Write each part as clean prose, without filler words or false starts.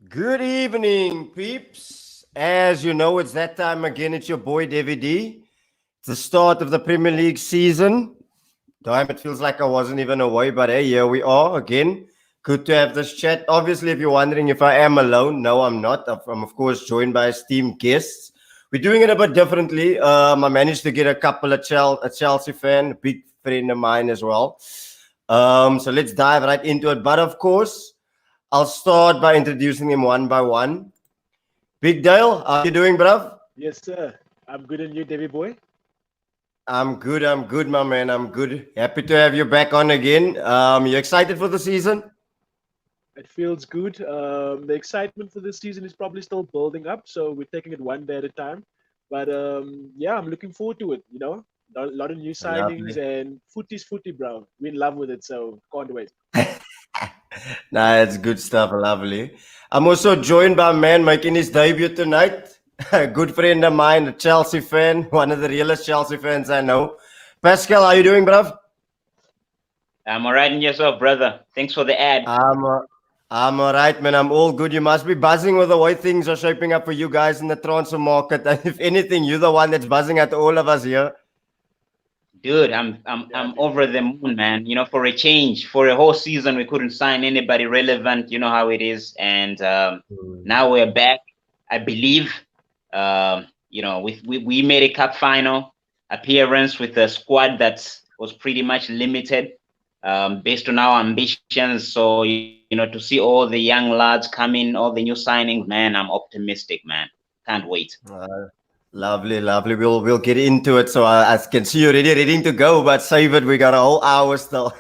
Good evening, peeps. As you know, it's that time again. It's your boy DVD. It's the start of the Premier League season. Damn, it feels like I wasn't even away, but hey, here we are again. Good to have this chat. Obviously, if you're wondering if I am alone, no, I'm not. I'm of course joined by esteemed guests. We're doing it a bit differently. I managed to get a couple of a Chelsea fan, a big friend of mine as well. So let's dive right into it. But of course, I'll start by introducing him one by one. Big Dale, how you doing, bruv? Yes, sir. I'm good and you, Davy boy. I'm good, my man. I'm good. Happy to have you back on again. You excited for the season? It feels good. The excitement for this season is probably still building up, so we're taking it one day at a time. But yeah, I'm looking forward to it. A lot of new signings Lovely. and footy's footy, bro. We're in love with it, so can't wait. Nah, it's good stuff. Lovely. I'm also joined by a man making his debut tonight. A good friend of mine, a Chelsea fan, one of the realest Chelsea fans I know. Pascal, how you doing, bruv? I'm all right in yourself, brother. Thanks for the ad. I'm uh, I'm all right, man. I'm all good. You must be buzzing with the way things are shaping up for you guys in the transfer market. And if anything, you're the one that's buzzing at all of us here. Dude, I'm Yeah, over the moon, man. For a change, for a whole season, we couldn't sign anybody relevant. You know how it is, and Mm. now we're back. I believe, we made a cup final appearance with a squad that was pretty much limited, based on our ambitions. So to see all the young lads come in, all the new signings, man, I'm optimistic, man. Can't wait. Uh, Lovely, lovely. We'll get into it. So I can see you're ready to go, but save it. We got a whole hour still.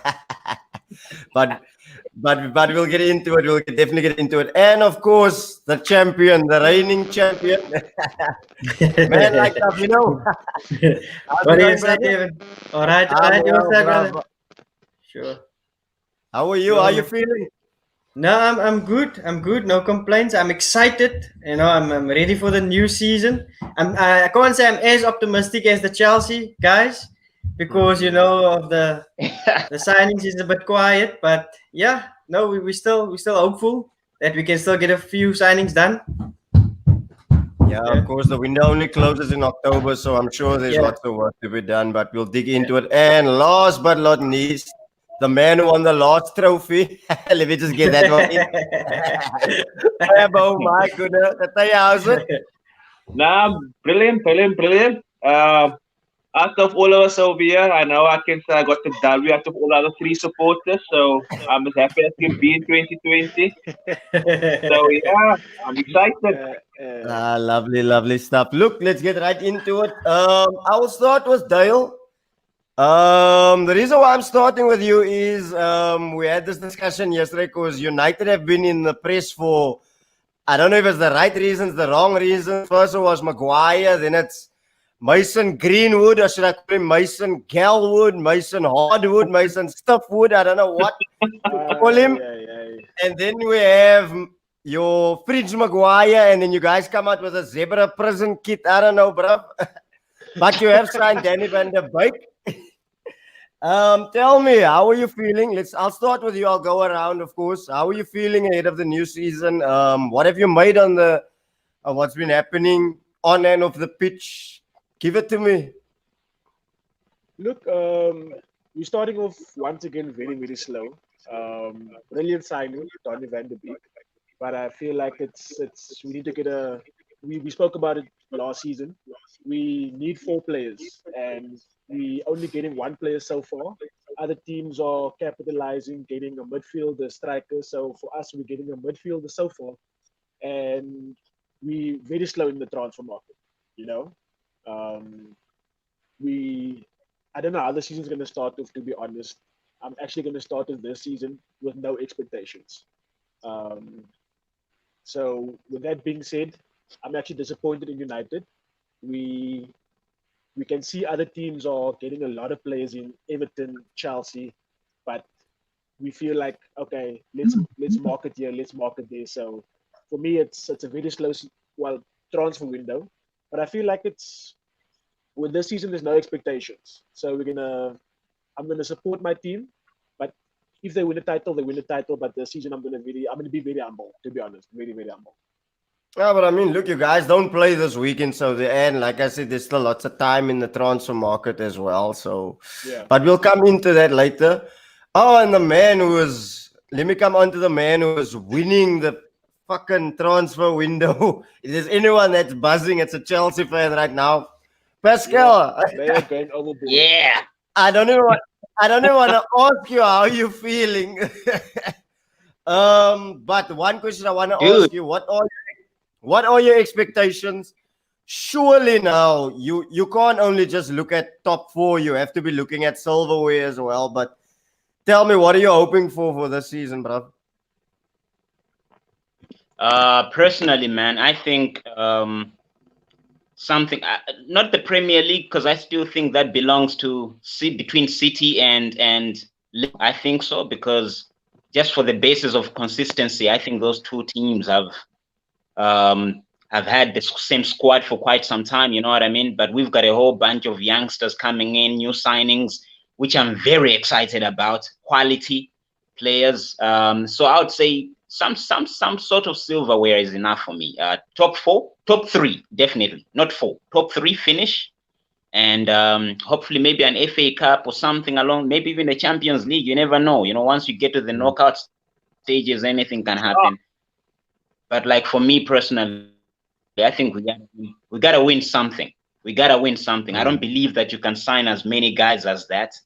but but we'll get into it. Definitely get into it. And of course, the champion, the reigning champion, man like Tavino. How's What it do you going, say, brother? David? All I'm right, you well, say, brother? brother. Sure, How are you? How sure, are you man. feeling? No, I'm good. I'm good. No complaints. I'm excited. I'm ready for the new season. I can't say I'm as optimistic as the Chelsea guys because Mm. of the signings is a bit quiet. But yeah, no, we still hopeful that we can still get a few signings done. Yeah, of Yeah, course. The window only closes in October, so I'm sure there's yeah, lots of work to be done, but we'll dig yeah. into it. And last but not least, the man who won the last trophy. Let me just get that one in. Oh my goodness. How's it? Nah, brilliant, brilliant, brilliant. Out of all of us over here, I know I can say I got the W out of all the other three supporters, so I'm as happy as can be in 2020. So yeah, I'm excited. Lovely, lovely stuff. Look, let's get right into it. I will start with Dale. The reason why I'm starting with you is we had this discussion yesterday because United have been in the press for I don't know if it's the right reasons, the wrong reasons. First it was Maguire, then it's Mason Greenwood, or should I call him Mason Galwood, Mason Hardwood, Mason Stuffwood, I don't know what to call him. yeah, yeah. And then we have your Fridge Maguire, and then you guys come out with a zebra prison kit. I don't know, bro. But you have signed Danny Van der Beek. Tell me, how are you feeling? I'll start with you. I'll go around, of course. How are you feeling ahead of the new season? What have you made on the what's been happening on and off the pitch? Give it to me. Look, we're starting off once again very, very slow. Brilliant signing, Donny van de Beek. But I feel like it's we need to get a we spoke about it last season. We need four players and we only getting one player so far. Other teams are capitalizing, getting a midfielder, striker. So for us, we're getting a midfielder so far, and we very slow in the transfer market. You know, um, we I don't know how the season's going to start off. To be honest, I'm actually going to start off this season with no expectations. Um, so with that being said, I'm actually disappointed in United. We we can see other teams are getting a lot of players in Everton, Chelsea, but we feel like okay, let's market here, let's market there. So for me, it's a very slow well transfer window, but I feel like it's with this season there's no expectations. So I'm gonna support my team, but if they win the title, they win the title. But the season, I'm gonna be very humble, to be honest, very very humble. Yeah, but I mean, look, you guys don't play this weekend, so the end, like I said, there's still lots of time in the transfer market as well. So, Yeah. but we'll come into that later. Oh, and the man who was, let me come on to the man who was winning the fucking transfer window. If there's anyone that's buzzing, it's a Chelsea fan right now. Pascal, They are going overboard. Yeah. I don't even want to ask you how you feeling. But one question I want to Dude. ask you: what are your expectations? Surely now you can't only just look at top four. You have to be looking at silverware as well. But tell me, what are you hoping for this season, bro? Personally, man, I think something, not the Premier League, because I still think that belongs to between City and Liverpool. I think so, because just for the basis of consistency, I think those two teams have had the same squad for quite some time, you know what I mean? But we've got a whole bunch of youngsters coming in, new signings, which I'm very excited about, quality players. So I would say some sort of silverware is enough for me. Top three, definitely, not four. Top three finish, and hopefully maybe an FA Cup or something along, maybe even the Champions League. You never know. You know, once you get to the knockout stages, anything can happen. But like for me personally, I think we gotta win something. We gotta win something. I don't believe that you can sign as many guys as that,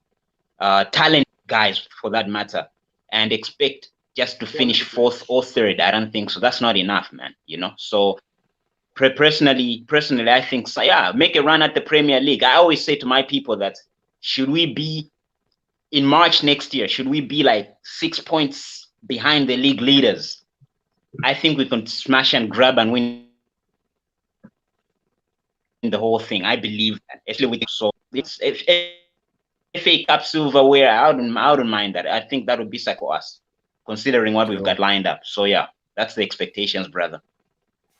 talented guys for that matter, and expect just to finish fourth or third. I don't think so. That's not enough, man. You know. So personally, I think so. Yeah, make a run at the Premier League. I always say to my people that should we be in March next year? Should we be like 6 points behind the league leaders? I think we can smash and grab and win the whole thing. I believe that, especially with so it's FA Cup silverware. I wouldn't mind that. I think that would be sack for us, considering what we've got lined up. So yeah, that's the expectations, brother.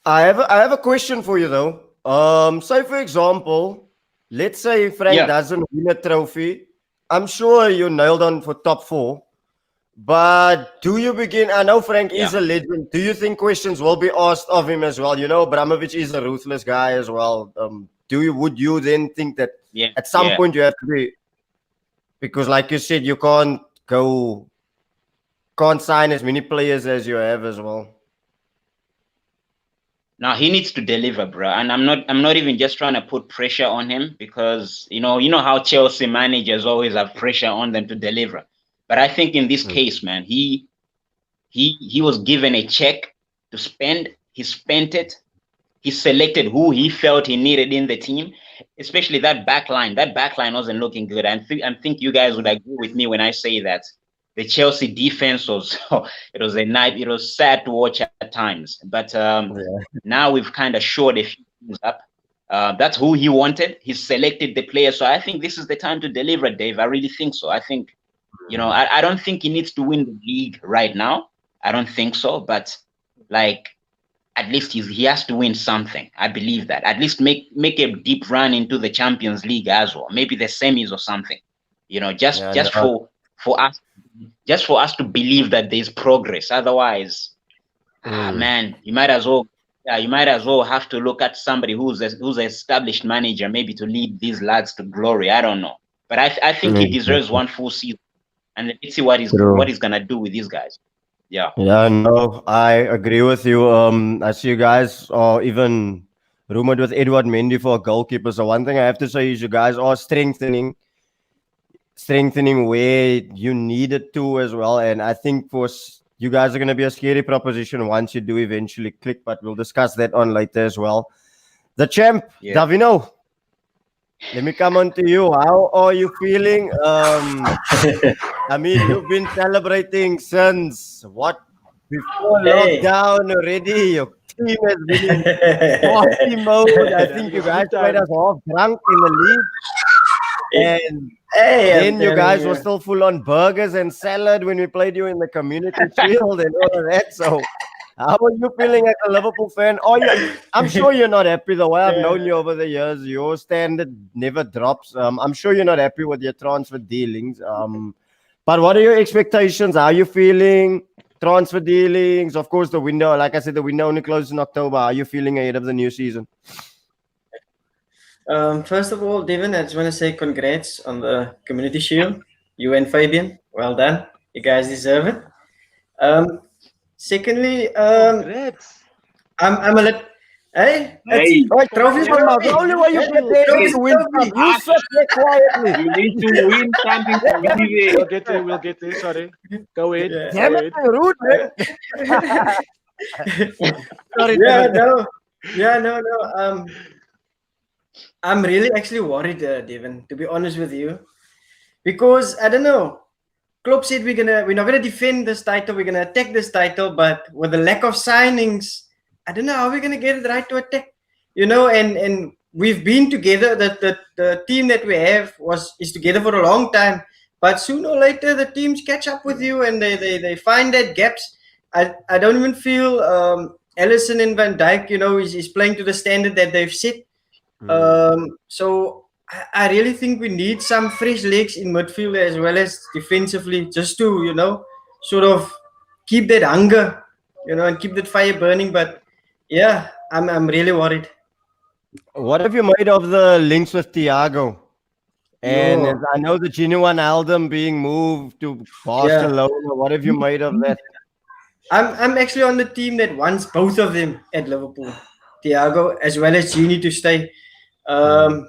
I have a question for you though. Say for example, let's say Frank doesn't win a trophy. I'm sure you nailed on for top four. But do you begin? I know Frank is a legend. Do you think questions will be asked of him as well? You know, Abramovich is a ruthless guy as well. Would you then think that at some point you have to be, because like you said, you can't sign as many players as you have as well. Now he needs to deliver, bro. And I'm not even just trying to put pressure on him, because you know how Chelsea managers always have pressure on them to deliver. But I think in this case, man, he was given a check to spend. He spent it. He selected who he felt he needed in the team, especially that back line. That back line wasn't looking good. I think you guys would agree with me when I say that the Chelsea defense was it was sad to watch at times. But now we've kind of shored a few things up. That's who he wanted. He selected the player. So I think this is the time to deliver, Dave. I really think so. I think, I don't think he needs to win the league right now. I don't think so. But like, at least he has to win something. I believe that. At least make a deep run into the Champions League as well. Maybe the semis or something. Just for us to believe that there's progress. Otherwise, man, you might as well have to look at somebody who's an established manager, maybe to lead these lads to glory. I don't know, but I think he deserves one full season, and let's see what he's gonna do with these guys. Yeah, no, I agree with you. I see you guys are even rumored with Edward Mendy for a goalkeeper. So one thing I have to say is you guys are strengthening where you need it to as well. And I think for you guys are going to be a scary proposition once you do eventually click, but we'll discuss that on later as well. The champ, Davino, let me come on to you. How are you feeling? I mean, you've been celebrating since before lockdown already. Your team has been in party mode. I think you guys played us half drunk in the league. And then you guys were still full on burgers and salad when we played you in the community field and all of that. So how are you feeling as a Liverpool fan? I'm sure you're not happy the way I've known you over the years. Your standard never drops. I'm sure you're not happy with your transfer dealings. But what are your expectations? How are you feeling? Transfer dealings, of course, the window. Like I said, the window only closes in October. How are you feeling ahead of the new season? First of all, Devin, I just want to say congrats on the Community Shield. You and Fabian, well done. You guys deserve it. Um, Secondly, Congrats. I'm a little. Hey, it's Hey, Right, trophy's come on, the trophy. only way you Hey, get there is trophy's to win trophy. stuff. You sit there quietly. you need to win something to be We'll there. get there. We'll get there. Sorry. Go ahead. Yeah. Damn Go it, ahead. rude, man. Sorry, Yeah, David. no, yeah, no. I'm really actually worried, Devin. To be honest with you, because I don't know. Klopp said we're not gonna defend this title. We're gonna attack this title, but with the lack of signings, I don't know how we're gonna get it right to attack. And we've been together. The team that we have is together for a long time. But sooner or later, the teams catch up with you, and they find that gaps. I don't even feel Ellison and Van Dijk, is playing to the standard that they've set. So I really think we need some fresh legs in midfield as well as defensively, just to sort of keep that hunger, and keep that fire burning. But yeah, I'm really worried. What have you made of the links with Thiago? And Yo, I know the genuine album being moved to yeah, Barcelona. What have you made of that? I'm actually on the team that wants both of them at Liverpool, Thiago as well as Genie to stay. Um,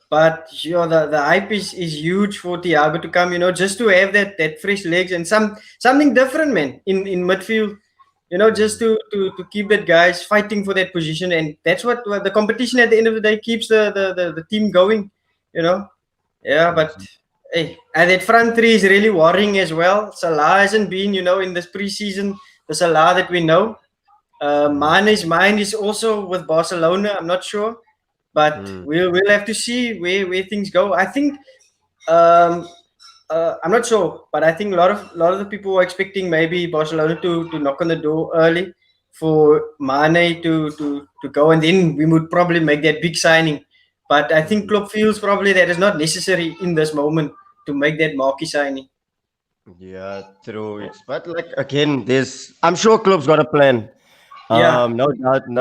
But the hype is huge for Thiago to come, just to have that fresh legs and something different, man, in midfield, just to keep that guys fighting for that position, and that's what the competition at the end of the day keeps the team going, you know. Yeah, but hey, and that front three is really worrying as well. Salah hasn't been, in this preseason, the Salah that we know. Mane's mind is also with Barcelona. I'm not sure, but we'll have to see where things go. I think um, I'm not sure, but I think a lot of the people were expecting maybe Barcelona to knock on the door early for Mane to go, and then we would probably make that big signing. But I think Klopp feels probably that is not necessary in this moment to make that marquee signing. Yeah, true. But like again, there's I'm sure Klopp's got a plan. Yeah, No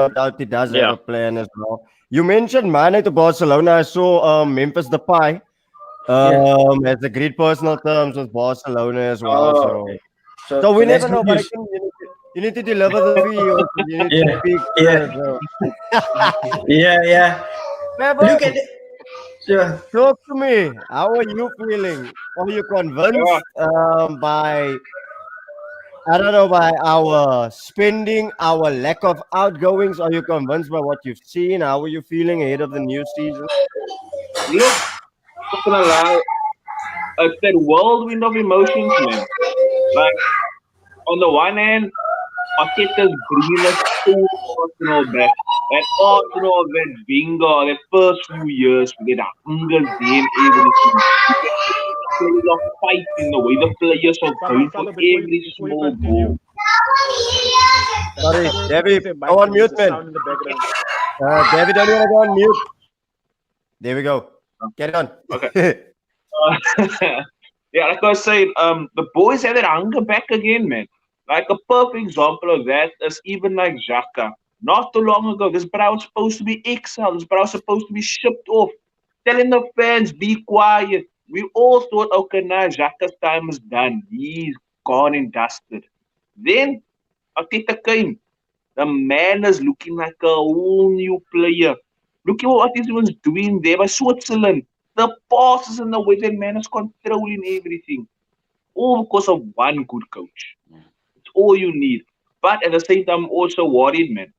doubt he does have Yeah. a plan as well. You mentioned Mane to Barcelona. I saw Memphis Depay yeah. has agreed personal terms with Barcelona as well. Oh, So okay. so So we that's never good know, but news. again, you need to deliver the fee also. You need to Yeah, speak yeah, first. So. yeah. Look at Trevor, it. Sure. talk to me. How are you feeling? Are you Yeah. convinced by I don't know, by our spending, our lack of outgoings? Are you convinced by what you've seen? How are you feeling ahead of the new season? Look, not gonna lie, it's that whirlwind of emotions, man. Like on the one hand, Arteta's bringing us so Arsenal back. That Arsenal of that Wenger, that first few years, we get hunger, them, everything. You can see the players are fighting the way the players are Fabo, going for Fabo, every before you small continue, goal. can Sorry, someone Debbie, move their go mic, on please? mute, The man. sound in the background. David, don't you want to go on mute? There we go. Get on. Okay. Yeah, like I was saying, the boys have that hunger back again, man. Like a perfect example of that is even like Xhaka. Not too long ago, this bro was supposed to be exiled. This bro was supposed to be shipped off. Telling the fans, be quiet. We all thought, okay, now Xhaka's time is done. He's gone and dusted. Then Arteta came. The man is looking like a whole new player. Look at what he was doing there by Switzerland. The passes and the way that man is controlling everything. All because of one good coach. It's all you need. But at the same time, I'm also worried, man.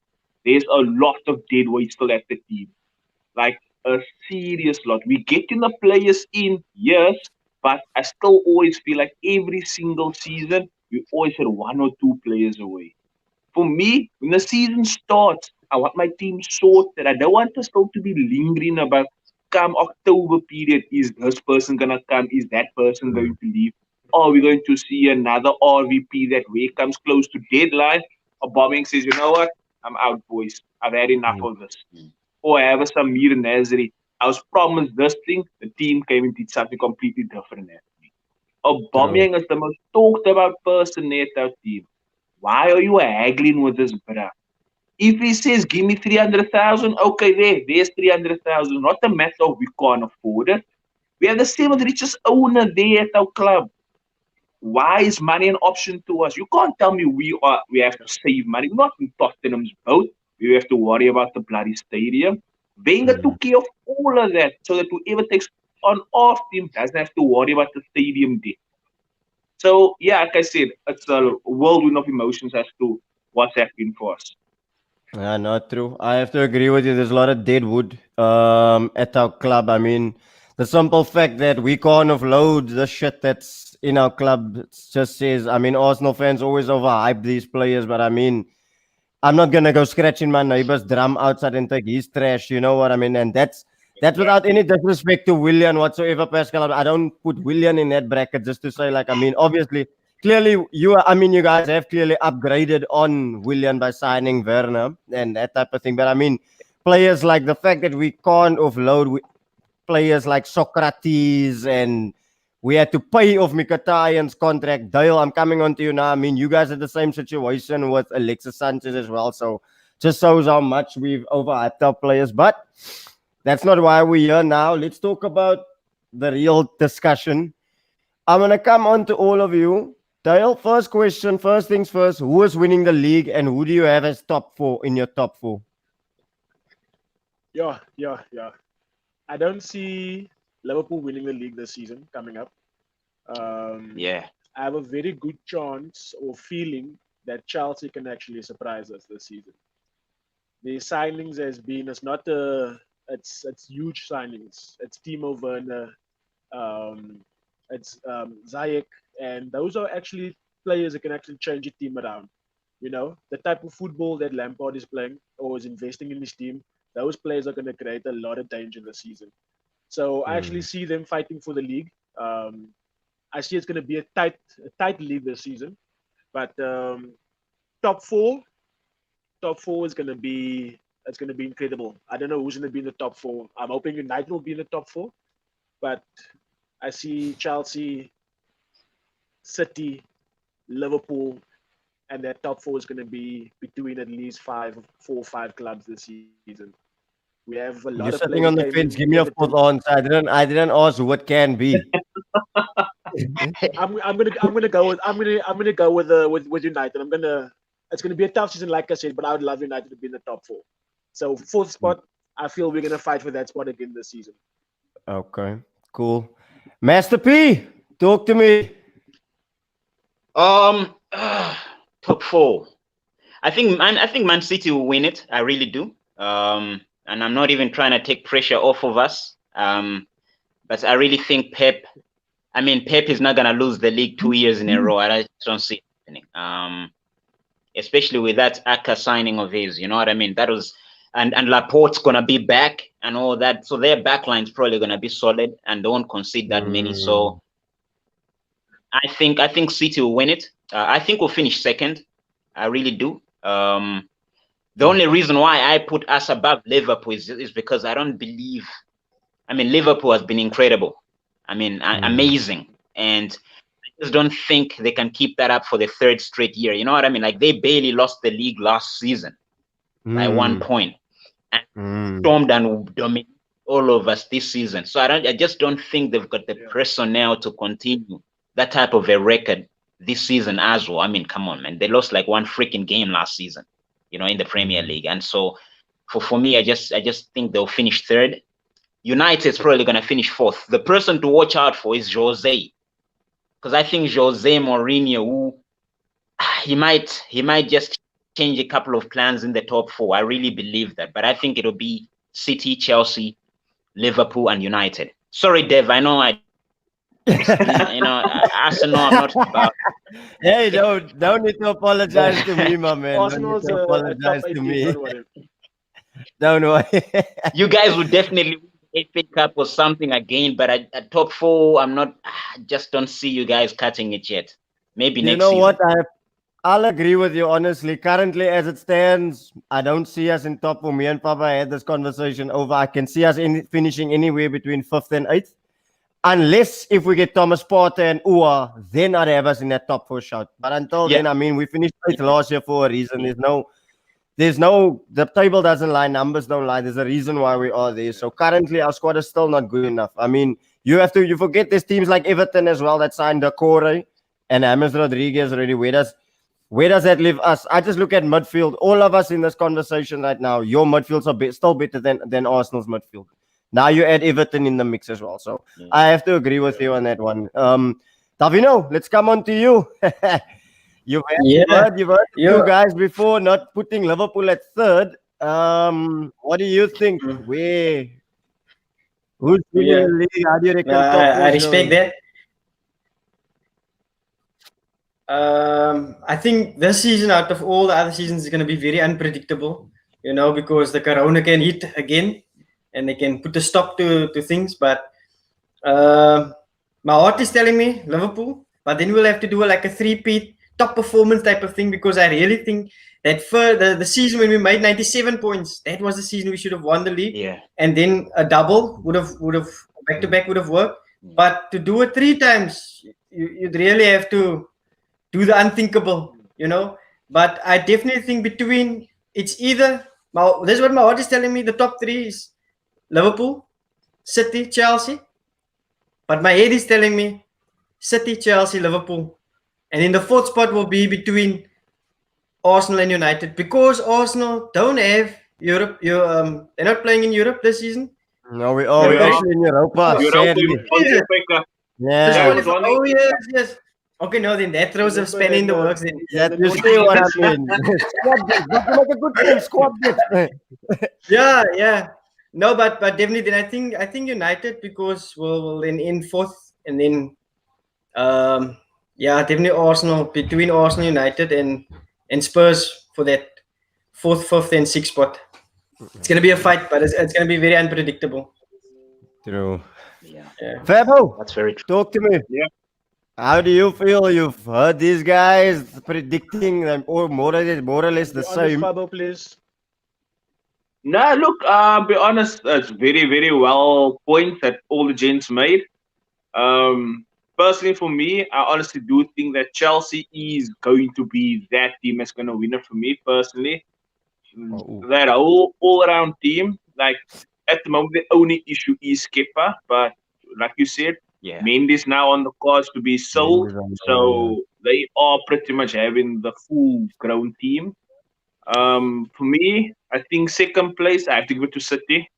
There's a lot of dead weight still at the team. Like a serious lot. We getting the players in, yes, but I still always feel like every single season, we always had one or two players away. For me, when the season starts, I want my team sorted. I don't want us still to be lingering about come October period. Is this person gonna come? Is that person going to leave? Are we going to see another RVP that way comes close to deadline? A bombing says, you know what? I'm out, boys. I've had enough of this. Or I have a Samir Nazri. I was promised this thing. The team came and did something completely different. Aubameyang is the most talked about person at our team. Why are you haggling with this bruh? If he says give me 300,000, okay, there's 300,000. Not a matter of we can't afford it. We have the seventh richest owner there at our club. Why is money an option to us? You can't tell me we have to save money. We're not in Tottenham's boat. We have to worry about the bloody stadium. Wenger took care of all of that so that whoever takes on off team doesn't have to worry about the stadium debt. So yeah, like I said, it's a whirlwind of emotions as to what's happening for us. Yeah, not true. I have to agree with you. There's a lot of dead wood at our club. I mean, the simple fact that we can't offload the shit that's in our club just says, I mean, Arsenal fans always overhype these players, but I mean, I'm not gonna go scratching my neighbor's drum outside and take his trash. You know what I mean? And that's without any disrespect to Willian whatsoever, Pascal. I don't put Willian in that bracket just to say, like, I mean, obviously, clearly you guys have clearly upgraded on Willian by signing Werner and that type of thing. But I mean, players like the fact that we can't offload players like Socrates and we had to pay off Mkhitaryan's contract. Dale, I'm coming on to you now. I mean, you guys had the same situation with Alexis Sanchez as well. So just shows how much we've overhyped our players. But that's not why we're here now. Let's talk about the real discussion. I'm going to come on to all of you. Dale, first question, first things first. Who is winning the league and who do you have as top four in your top four? Yeah. I don't see Liverpool winning the league this season coming up. Yeah. I have a very good chance or feeling that Chelsea can actually surprise us this season. The signings it's huge signings. It's Timo Werner, it's Ziyech, and those are actually players that can actually change a team around. You know, the type of football that Lampard is playing or is investing in his team, those players are going to create a lot of danger this season. So I actually see them fighting for the league. I see it's going to be a tight league this season, but top four, is going to be incredible. I don't know who's going to be in the top four. I'm hoping United will be in the top four, but I see Chelsea, City, Liverpool, and their top four is going to be between at least 4 or 5 clubs this season. We have a lot You're of sitting players on the came fence. in, Give me a fourth answer. I didn't ask who it can be. I'm gonna go with United. It's gonna be a tough season, like I said, but I would love United to be in the top four. So fourth spot, I feel we're gonna fight for that spot again this season. Okay, cool. Master P, talk to me. Top four. I think Man City will win it. I really do. And I'm not even trying to take pressure off of us. But I really think Pep is not gonna lose the league 2 years in a row. I just don't see it happening. Especially with that Aka signing of his, you know what I mean? That was and Laporte's gonna be back and all that. So their backline's probably gonna be solid and they won't concede that many. So I think City will win it. I think we'll finish second. I really do. The only reason why I put us above Liverpool is because I don't believe. I mean, Liverpool has been incredible. I mean, amazing, and I just don't think they can keep that up for the third straight year. You know what I mean? Like they barely lost the league last season by 1 point, and stormed and dominated all of us this season. So I just don't think they've got the personnel to continue that type of a record this season as well. I mean, come on, man. They lost like one freaking game last season, you know, in the Premier League. And so for me, I just think they'll finish third. United's probably going to finish fourth. The person to watch out for is Jose. Because I think Jose Mourinho, he might just change a couple of plans in the top four. I really believe that. But I think it'll be City, Chelsea, Liverpool, and United. Sorry, Dev. I know Arsenal, I'm not about. Hey, don't need to apologize to me, my man. Arsenal's don't need to a apologize top 8 to team, me. don't worry. Don't worry. You guys would definitely win the FA Cup or something again, but at top four, I just don't see you guys cutting it yet. Maybe next season. You know what? I'll agree with you, honestly. Currently, as it stands, I don't see us in top four. Me and Papa had this conversation over. I can see us finishing anywhere between 5th and 8th. unless if we get Thomas Partey and Ua, then I'd have us in that top 4 shout. But until Yeah. then, I mean, we finished 8th last year for a reason. The table doesn't lie, numbers don't lie. There's a reason why we are there. So currently, our squad is still not good enough. I mean, you forget there's teams like Everton as well that signed Decore and James Rodriguez already. Where does that leave us? I just look at midfield. All of us in this conversation right now, your midfields are still better than Arsenal's midfield. Now you add Everton in the mix as well. So I have to agree with you on that one. Davino, let's come on to you. You've heard you guys before not putting Liverpool at 3rd. What do you think? Who's winning the league? How do you reckon top 4 I respect that. I think this season, out of all the other seasons, is going to be very unpredictable, because the corona can hit again and they can put a stop to things. But my heart is telling me Liverpool, but then we'll have to do like a 3-peat top performance type of thing, because I really think that for the season when we made 97 points, that was the season we should have won the league. Yeah. And then a double would have back-to-back would have worked. But to do it 3 times, you'd really have to do the unthinkable, But I definitely think it's either, this is what my heart is telling me, the top 3 is Liverpool, City, Chelsea. But my head is telling me City, Chelsea, Liverpool. And in the 4th spot will be between Arsenal and United, because Arsenal don't have Europe. They're not playing in Europe this season. No, we are actually in Europa. Sadly. Yeah. Yes. Okay, no, then that throws a span in the works. Then. You see what I mean? Squad a good team, squad bit. Yeah. No, but definitely, then I think United, because we'll then end 4th, and then definitely Arsenal, between Arsenal, United, and Spurs for that 4th, 5th, and 6th spot. It's gonna be a fight, but it's gonna be very unpredictable. True. Yeah. Fabo, That's very true. talk to me. Yeah. How do you feel? You've heard these guys predicting them, or more or less the same. Fabo, please. Nah, look, be honest, it's very, very well points that all the gents made. Personally, for me, I honestly do think that Chelsea is going to be that team that's going to win it for me, personally. That all-around team, like, at the moment, the only issue is Kepa, but like you said, Mendy's now on the cards to be sold, so they are pretty much having the full-grown team. For me, I think 2nd place, I have to give it to City.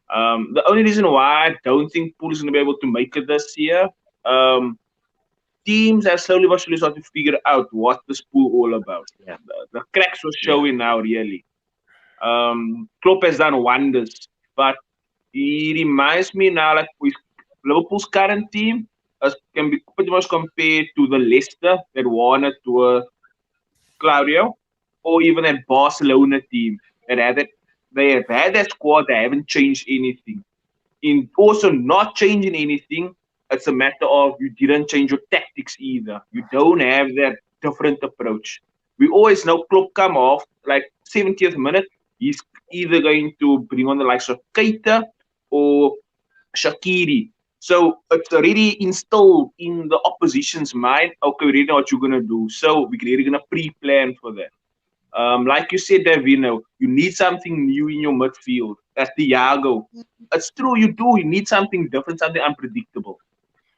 The only reason why I don't think Pool is going to be able to make it this year, teams have slowly but surely started to figure out what this pool all about. Yeah. The cracks were showing now, really. Klopp has done wonders, but he reminds me now, like, with Liverpool's current team can be pretty much compared to the Leicester that won it to Claudio, or even that Barcelona team that they have had that squad, they haven't changed anything. In also not changing anything, it's a matter of you didn't change your tactics either. You don't have that different approach. We always know Klopp come off, like 70th minute, he's either going to bring on the likes of Keita or Shaqiri. So it's already instilled in the opposition's mind, okay, we already know what you're going to do. So we're really going to pre-plan for that. Like you said, Davino, you need something new in your midfield. That's Thiago. It's true, you do. You need something different, something unpredictable.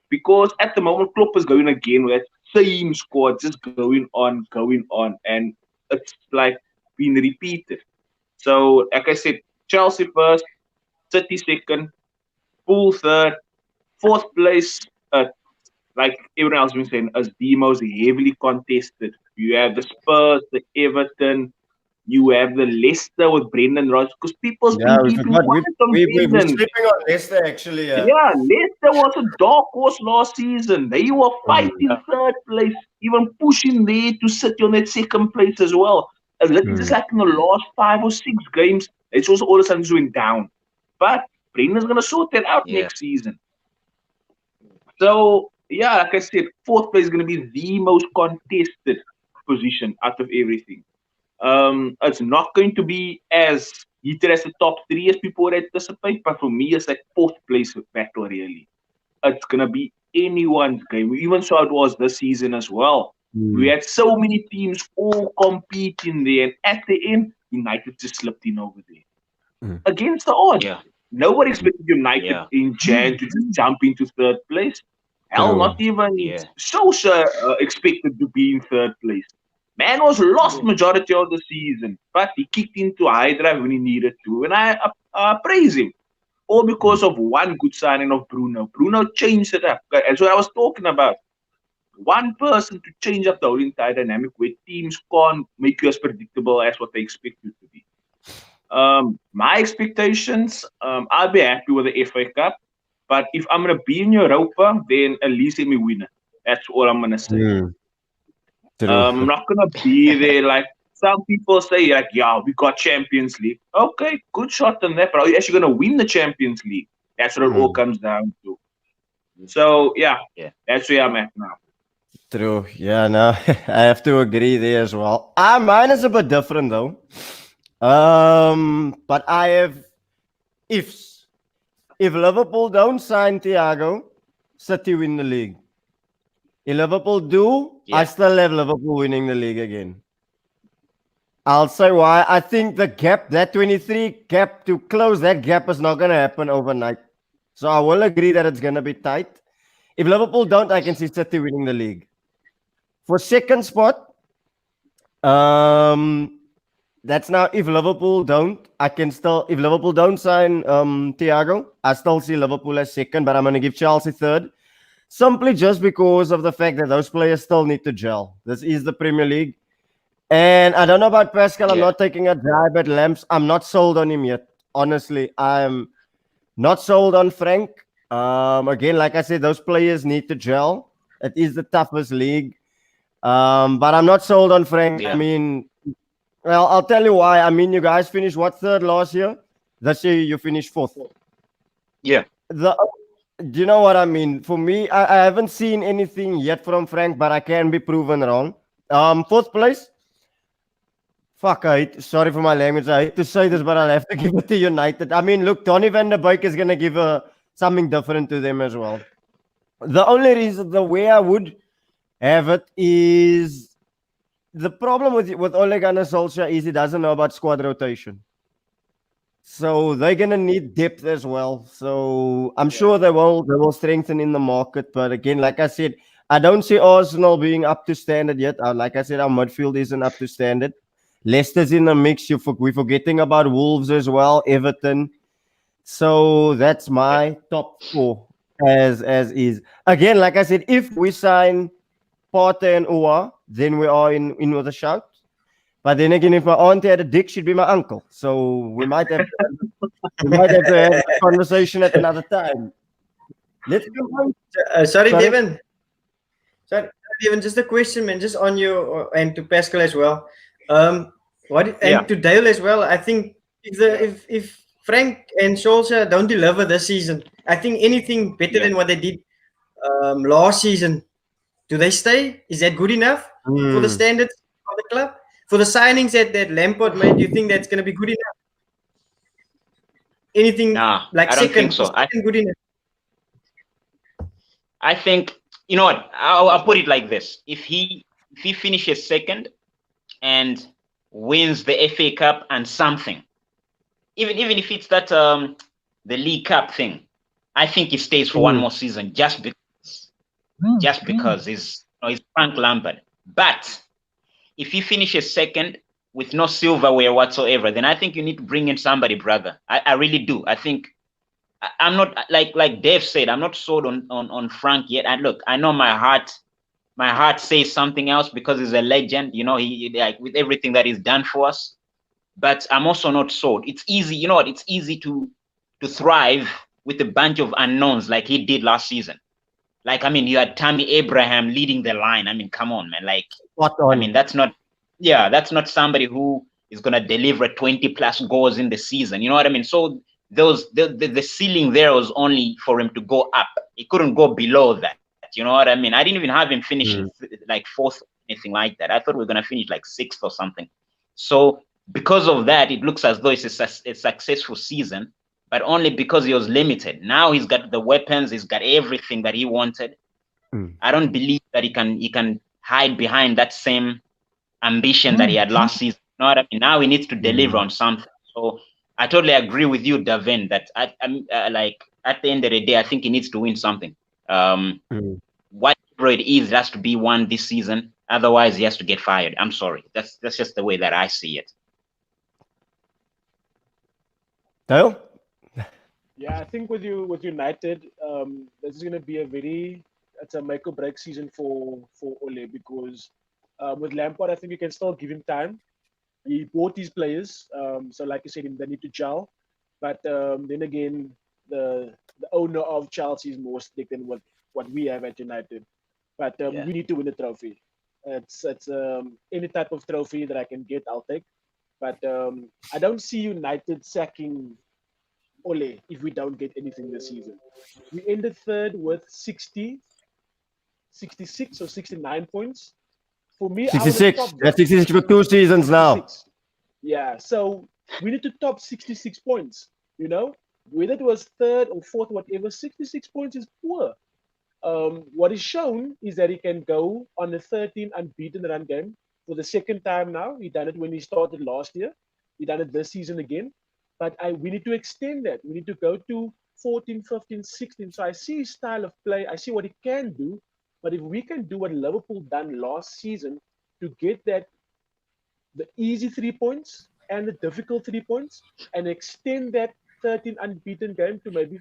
Because at the moment, Klopp is going again with that same squad, just going on, and it's like being repeated. So, like I said, Chelsea first, City second, Pool third, 4th place, like everyone else has been saying, is the most heavily contested. You have the Spurs, the Everton, you have the Leicester with Brendan Rodgers, because people's been keeping quiet on We're Brendan. sleeping on Leicester, actually. Yeah, Leicester was a dark horse last season. They were fighting 3rd place, even pushing there to sit on that 2nd place as well. Just like in the last 5 or 6 games, it's also all of a sudden went down. But Brendan's going to sort that out next season. So, yeah, like I said, 4th place is going to be the most contested position out of everything. It's not going to be as heated as the top 3 as people would anticipate, but for me, it's like 4th place battle, really. it's gonna be anyone's game. We even saw it was this season as well. We Mm. had so many teams all competing there, and at the end, United just slipped in over there Mm. against the odds. Yeah. Nobody expected United Yeah. in Jan to just jump into third place. Hell, True. not even Yeah. Solskjaer expected to be in third place. Man was lost Yeah. majority of the season, but he kicked into high drive when he needed to, and I praise him. All because of one good signing of Bruno. Bruno changed it up. That's what I was talking about. One person to change up the whole entire dynamic where teams can't make you as predictable as what they expect you to be. My expectations, I'll be happy with the FA Cup. But if I'm gonna be in Europa, then at least let me win it. That's all I'm gonna say. Mm. True. I'm not gonna be there like some people say, like, yeah, we got Champions League. Okay, good shot on that, but are you actually gonna win the Champions League? That's what it all Mm. comes down to. So yeah, Yeah. that's where I'm at now. True. Yeah, no, I have to agree there as well. Mine is a bit different though. But I have ifs. If Liverpool don't sign Thiago, City win the league. If Liverpool do, I Yeah. still have Liverpool winning the league again. I'll say why. I think the gap, that 23 gap, to close that gap is not going to happen overnight. So I will agree that it's going to be tight. If Liverpool don't, I can see City winning the league. For second spot, um, that's now if Liverpool don't, I can still, if Liverpool don't sign Thiago, I still see Liverpool as second, but I'm going to give Chelsea third. Simply just because of the fact that those players still need to gel. This is the Premier League. And I don't know about Pascal. I'm Yeah. not taking a jab at Lamps. I'm not sold on him yet. Honestly, I'm not sold on Frank. Again, like I said, those players need to gel. It is the toughest league. But I'm not sold on Frank. I Yeah. mean, well, I'll tell you why. I mean, you guys finished what, third last year? This year you finished fourth. Yeah. The Do you know what I mean? For me, I haven't seen anything yet from Frank, but I can be proven wrong. Fourth place. Fuck, sorry for my language. I hate to say this, but I'll have to give it to United. I mean, look, Donny van der Beek is gonna give something different to them as well. The only reason, the way I would have it is the problem with Ole Gunnar Solskjaer is he doesn't know about squad rotation. So they're gonna need depth as well. So I'm sure they will strengthen in the market. But again, like I said, I don't see Arsenal being up to standard yet. Like I said, our midfield isn't up to standard. Leicester's in the mix. We're forgetting about Wolves as well, Everton. So that's my top four as is. Again, like I said, if we sign Partey and Owa, then we are in with a shout. But then again, if my auntie had a dick, she'd be my uncle. So we might have to have a conversation at another time. Let's go on. Sorry, Sorry? Devin. Sorry, Devin. Just a question, man. Just on you and to Pascal as well. Yeah. To Dale as well. I think if Frank and Solskjaer don't deliver this season, I think anything better Yeah. than what they did last season. Do they stay? Is that good enough for the standards of the club? For the signings that Lampard made, do you think that's going to be good enough? Anything Nah, like I don't second, think so. second good enough? I think, you know what? I'll put it like this: if he finishes second and wins the FA Cup and something, even if it's that the League Cup thing, I think he stays for one more season just because he's Frank Lampard. But if he finishes second with no silverware whatsoever, then I think you need to bring in somebody, brother. I really do. I think I'm not like Dave said, I'm not sold on Frank yet. And look, I know my heart says something else because he's a legend, you know, he like with everything that he's done for us. But I'm also not sold. It's easy, you know what? It's easy to thrive with a bunch of unknowns like he did last season. Like, I mean, you had Tammy Abraham leading the line. I mean, come on, man. Like, Spot I on. mean, that's not somebody who is gonna deliver 20 plus goals in the season. You know what I mean? So the ceiling there was only for him to go up. He couldn't go below that. You know what I mean? I didn't even have him finishing like fourth, anything like that. I thought we were gonna finish like sixth or something. So because of that, it looks as though it's a successful season. but only because he was limited. Now he's got the weapons, he's got everything that he wanted. I don't believe that he can hide behind that same ambition that he had last season. You know what I mean? Now he needs to deliver on something. So I totally agree with you, Davin, that I'm like at the end of the day, I think he needs to win something. Whatever it is, it has to be won this season. Otherwise, he has to get fired. I'm sorry. That's just the way that I see it. Dale? Yeah, I think with United, this is going to be it's a make or break season for Ole, because with Lampard, I think you can still give him time. He bought these players, so like you said, they need to gel. But then again, the owner of Chelsea is more strict than what we have at United. But we need to win the trophy. It's any type of trophy that I can get, I'll take. But I don't see United sacking Ole if we don't get anything this season. We ended third with 60, 66 or 69 points. For me, I would 66. top that. That's 66 for 2 seasons now. 66. Yeah, so we need to top 66 points. You know, whether it was third or fourth, whatever, 66 points is poor. What is shown is that he can go on a 13 unbeaten run game for the second time now. He done it when he started last year. He done it this season again. But we need to extend that. We need to go to 14, 15, 16. So I see his style of play. I see what he can do. But if we can do what Liverpool done last season to get the easy 3 points and the difficult 3 points, and extend that 13 unbeaten game to maybe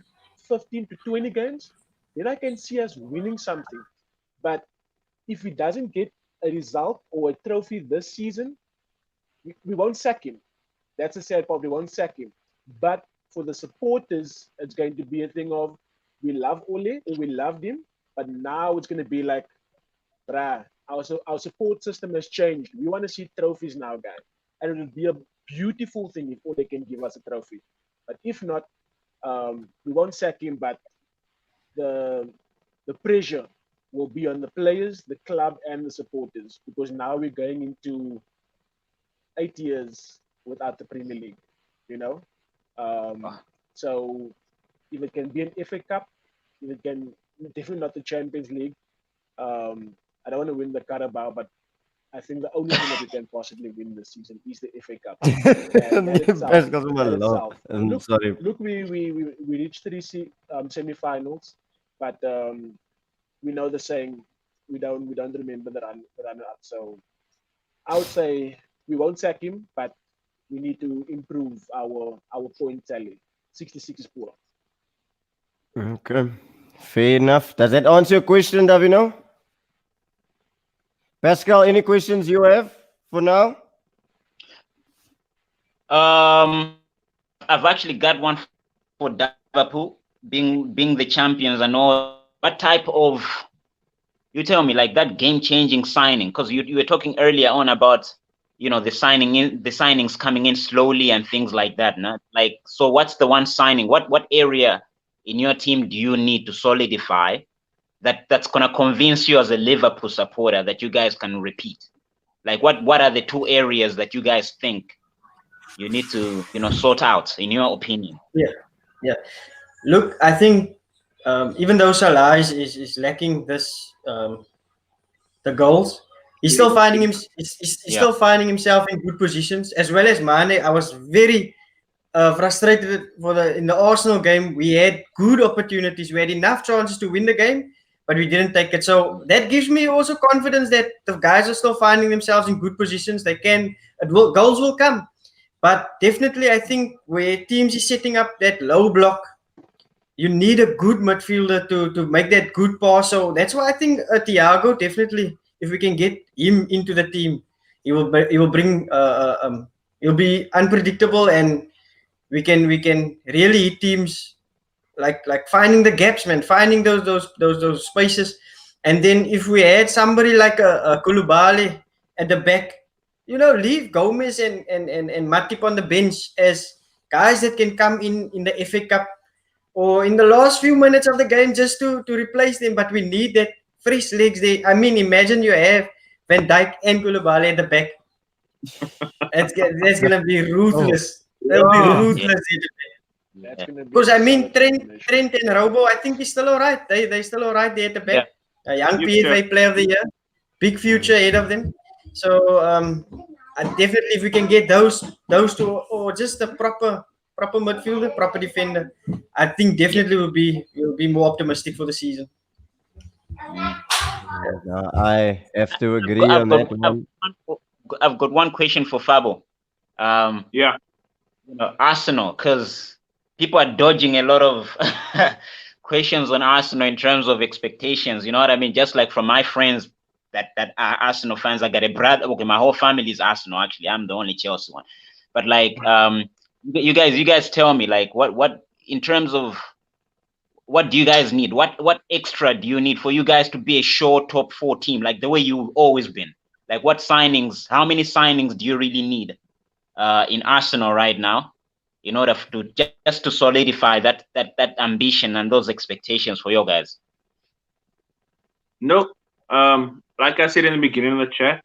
15 to 20 games, then I can see us winning something. But if he doesn't get a result or a trophy this season, we won't sack him. That's a sad part. We won't sack him. But for the supporters, it's going to be a thing of we love Ole or we loved him, but now it's going to be like, bruh, our support system has changed. We want to see trophies now, guys. And it will be a beautiful thing if Ole can give us a trophy. But if not, we won't sack him, but the pressure will be on the players, the club, and the supporters, because now we're going into 8 years without the Premier League, you know. So if it can be an FA Cup, if it can definitely not the Champions League. I don't want to win the Carabao, but I think the only thing that we can possibly win this season is the FA Cup. And that itself. Look, we reached 3 semi-finals, but we know the saying, we don't remember the runner-up. So I would say we won't sack him, but we need to improve our point tally. 66 is poor. Okay. Fair enough. Does that answer your question, Davino? Pascal, any questions you have for now? I've actually got one for Liverpool, being the champions and all. What type of, you tell me, like that game-changing signing? Because you were talking earlier on about, you know, the signings coming in slowly and things like that. Not like, so what's the one signing? What area in your team do you need to solidify that's gonna convince you as a Liverpool supporter that you guys can repeat? Like what are the 2 areas that you guys think you need to, you know, sort out, in your opinion? Yeah. Look, I think even though Salah is lacking this the goals, he's still finding he's still finding himself in good positions, as well as Mane. I was very frustrated in the Arsenal game. We had good opportunities. We had enough chances to win the game, but we didn't take it. So that gives me also confidence that the guys are still finding themselves in good positions. Goals will come. But definitely, I think where teams is setting up that low block, you need a good midfielder to make that good pass. So that's why I think Thiago, definitely, if we can get him into the team, he will bring he'll be unpredictable, and we can really hit teams like finding the gaps, man, finding those spaces. And then if we had somebody like a Koulibaly at the back, you know, leave Gomez and Matip on the bench as guys that can come in the FA Cup or in the last few minutes of the game just to replace them. But we need that fresh legs there. I mean, imagine you have Van Dijk and Koulibaly at the back. That's gonna be ruthless. That'll be ruthless. That's gonna be Because a I mean, solid Trent combination. and Robo, I think he's still all right. They still all right there at the back. A young Future. PFA player of the year, big future ahead of them. So I definitely, if we can get those two, or just a proper midfielder, proper defender, I think definitely will be more optimistic for the season. I have to agree on that one. I've got one question for Fabo. Yeah. Arsenal, because people are dodging a lot of questions on Arsenal in terms of expectations. You know what I mean? Just like from my friends that are Arsenal fans, I got a brother. Okay, my whole family is Arsenal. Actually, I'm the only Chelsea one. But like, you guys tell me, like, what in terms of what do you guys need? What extra do you need for you guys to be a sure top 4 team, like the way you've always been? Like, what signings? How many signings do you really need in Arsenal right now in order to just to solidify that ambition and those expectations for your guys? No, like I said in the beginning of the chat,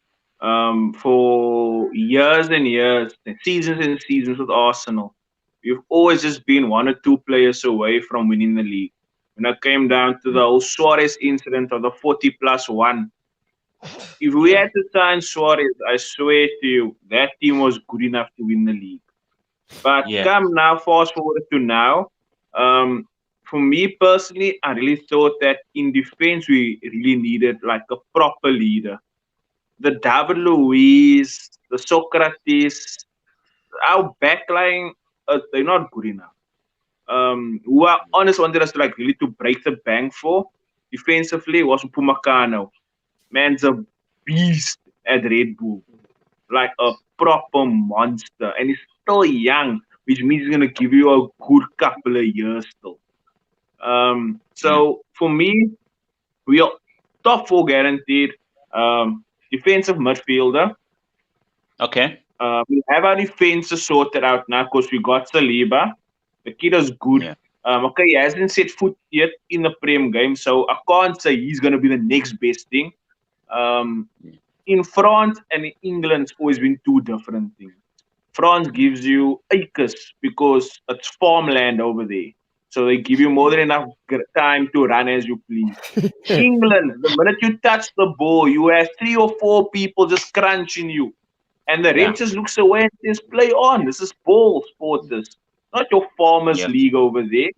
for years and years, seasons and seasons with Arsenal, we've always just been 1 or 2 players away from winning the league. When it came down to the whole Suarez incident of the 40+1, if we had to sign Suarez, I swear to you, that team was good enough to win the league. But come now, fast forward to now. For me personally, I really thought that in defense we really needed like a proper leader. The David Luiz, the Socrates, our backline, they're not good enough. Who I honestly wanted us to like really to break the bank for defensively was Pumacano. Man's a beast at Red Bull, like a proper monster, and he's still young, which means he's gonna give you a good couple of years still. So for me, we are top 4 guaranteed. Defensive midfielder. Okay. We have our defenses sorted out now because we got Saliba. The kid is good. Yeah. Okay, he hasn't set foot yet in the Prem game, so I can't say he's gonna be the next best thing. In France and in England, it's always been 2 different things. France gives you acres because it's farmland over there. So they give you more than enough time to run as you please. England, the minute you touch the ball, you have 3 or 4 people just crunching you. And the ref just looks away and says, play on. This is ball sport, this. Not your farmers league over there.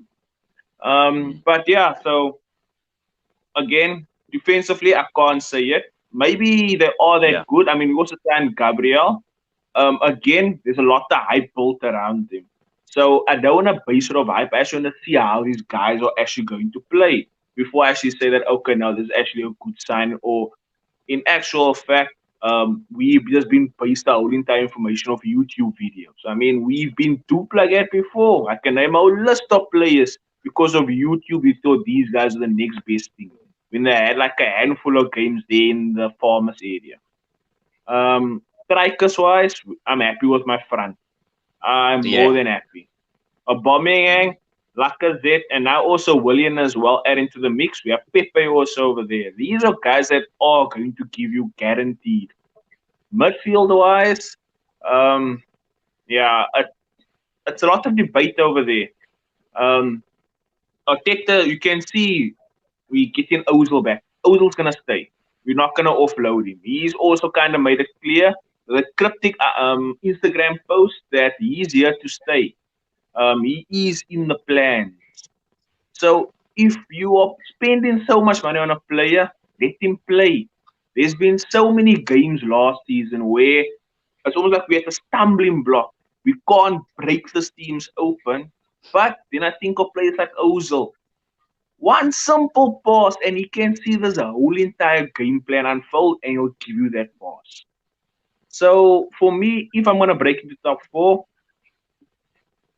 But yeah, so again, defensively, I can't say it. Maybe they are that good. I mean, we also signed Gabriel. Again, there's a lot of hype built around him. So I don't want to base it off hype. I actually want to see how these guys are actually going to play before I actually say that, okay, now this is actually a good sign. Or in actual fact, we've just been based our whole entire information of YouTube videos. I mean, we've been duped like that before. I can name a whole list of players because of YouTube. We thought these guys are the next best thing when they had like a handful of games there in the farmers area. Strikers wise, I'm happy with my front. I'm more than happy. Aubameyang, Lacazette, and now also Willian as well adding to the mix. We have Pepe also over there. These are guys that are going to give you guaranteed. Midfield wise, it's a lot of debate over there. Arteta, you can see we getting Ozil back. Ozil's gonna stay. We're not gonna offload him. He's also kind of made it clear, the cryptic Instagram post, that he's here to stay. He is in the plans. So if you are spending so much money on a player, let him play. There's been so many games last season where it's almost like we had a stumbling block. We can't break the teams open. But then I think of players like Ozil. One simple pass and he can see this whole entire game plan unfold and he'll give you that pass. So for me, if I'm going to break into top 4,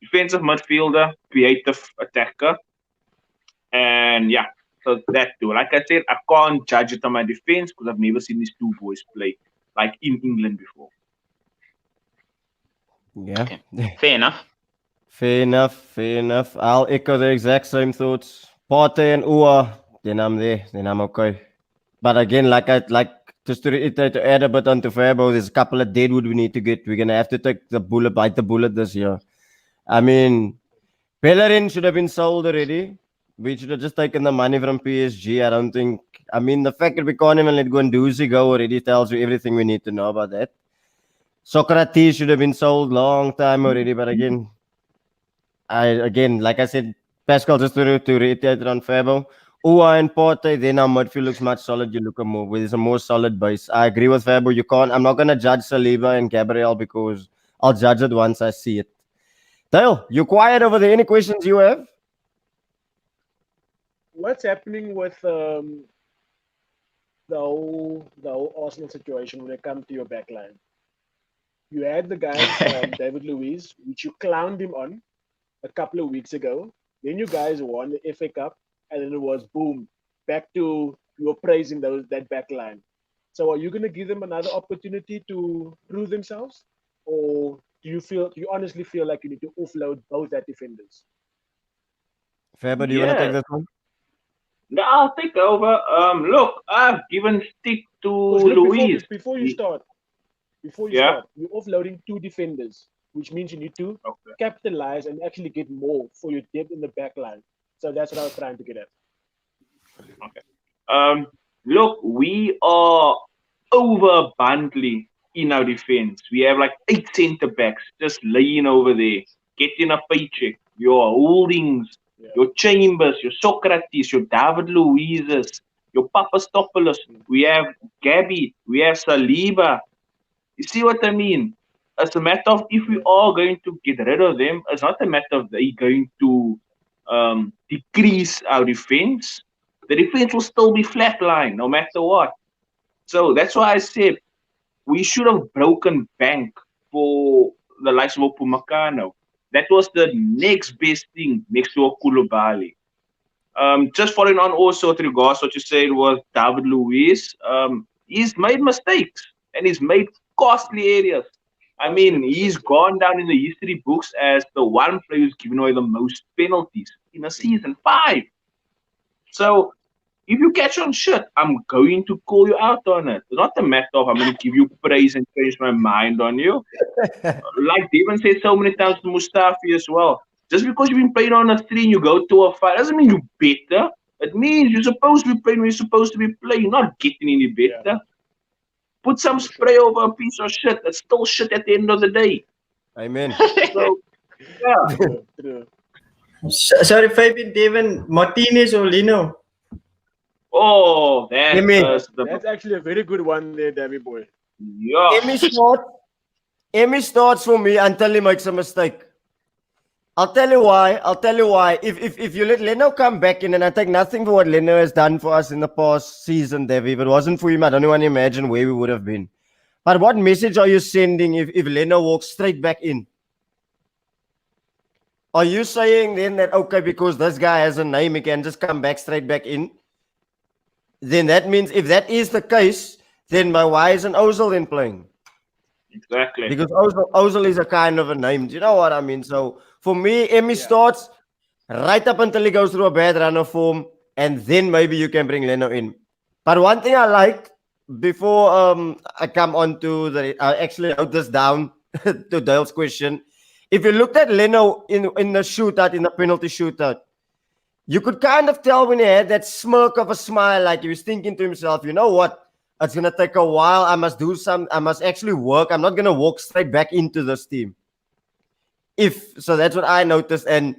defensive midfielder, creative attacker, and yeah, so that too. Like I said, I can't judge it on my defense because I've never seen these 2 boys play like in England before. Yeah. Okay. Fair enough. Fair enough. I'll echo the exact same thoughts. Partey and Ua, then I'm there. Then I'm okay. But again, just to reiterate, to add a bit onto Fabo, there's a couple of deadwood we need to get. We're gonna have to take bite the bullet this year. I mean, Bellerin should have been sold already. We should have just taken the money from PSG. I don't think. I mean, the fact that we can't even let Guendouzi go already tells you everything we need to know about that. Socrates should have been sold long time already, but like I said, Pascal, just to reiterate on Fabo, Ua and Porte, then our midfield looks much solid. You look at more with a more solid base. I agree with Fabo. You can't. I'm not gonna judge Saliba and Gabriel because I'll judge it once I see it. Dale, you quiet over there. Any questions you have? What's happening with the whole Arsenal situation when it comes to your backline? You had the guy David Luiz, which you clowned him on a couple of weeks ago. Then you guys won the FA Cup, and then it was boom, back to you were praising that back line. So are you going to give them another opportunity to prove themselves, or do you honestly feel like you need to offload both their defenders? Faber, do you want to take Yeah. this one? No, I'll take over. Look, I've given stick to Because look, Louise. before you Yeah. start, you're offloading two defenders, which means you need to Okay. capitalize and actually get more for your depth in the back line. So that's what I was trying to get at. Okay. Look, we are over bundling in our defense. We have like 8 center backs just laying over there, getting a paycheck. Your Holdings, Yeah. your Chambers, your Socrates, your David Luizes, your Papastopoulos. We have Gabby, we have Saliba. You see what I mean? It's a matter of if we are going to get rid of them, it's not a matter of they going to decrease our defense. The defense will still be flatline no matter what. So that's why I said we should have broken bank for the likes of Opumacano. That was the next best thing next to a Koulibaly. Just following on also with regards to what you said was David Luiz. He's made mistakes and he's made costly areas. I mean, he's gone down in the history books as the one player who's given away the most penalties in a season, 5. So if you catch on shit, I'm going to call you out on it. It's not a matter of I'm going to give you praise and change my mind on you. Like Devon said so many times to Mustafi as well. Just because you've been playing on a 3 and you go to a 5 doesn't mean you're better. It means you're supposed to be playing when you're supposed to be playing, not getting any better. Yeah. Put some For spray sure. over a piece of shit. It's still shit at the end of the day. Amen. So, yeah. True. Sorry, Fabian, Devin, Martinez or Lino? Oh, that Emi. is the. That's actually a very good one there, Davy boy. Yeah. Emmy starts for me until he makes a mistake. I'll tell you why. If you let Leno come back in, and I take nothing for what Leno has done for us in the past season, Dev. If it wasn't for him, I don't even imagine where we would have been. But what message are you sending if Leno walks straight back in? Are you saying then that, okay, because this guy has a name, he can just come back straight back in? Then that means if that is the case, then why isn't Ozil then playing? Exactly. Because Ozil is a kind of a name. Do you know what I mean? So for me, Emmy starts right up until he goes through a bad run of form, and then maybe you can bring Leno in. But one thing I like before I come on to I actually wrote this down to Dale's question. If you looked at Leno in the shootout, in the penalty shootout, you could kind of tell when he had that smirk of a smile, like he was thinking to himself, you know what? It's going to take a while. I must do some. I must actually work. I'm not going to walk straight back into this team. So that's what I noticed. And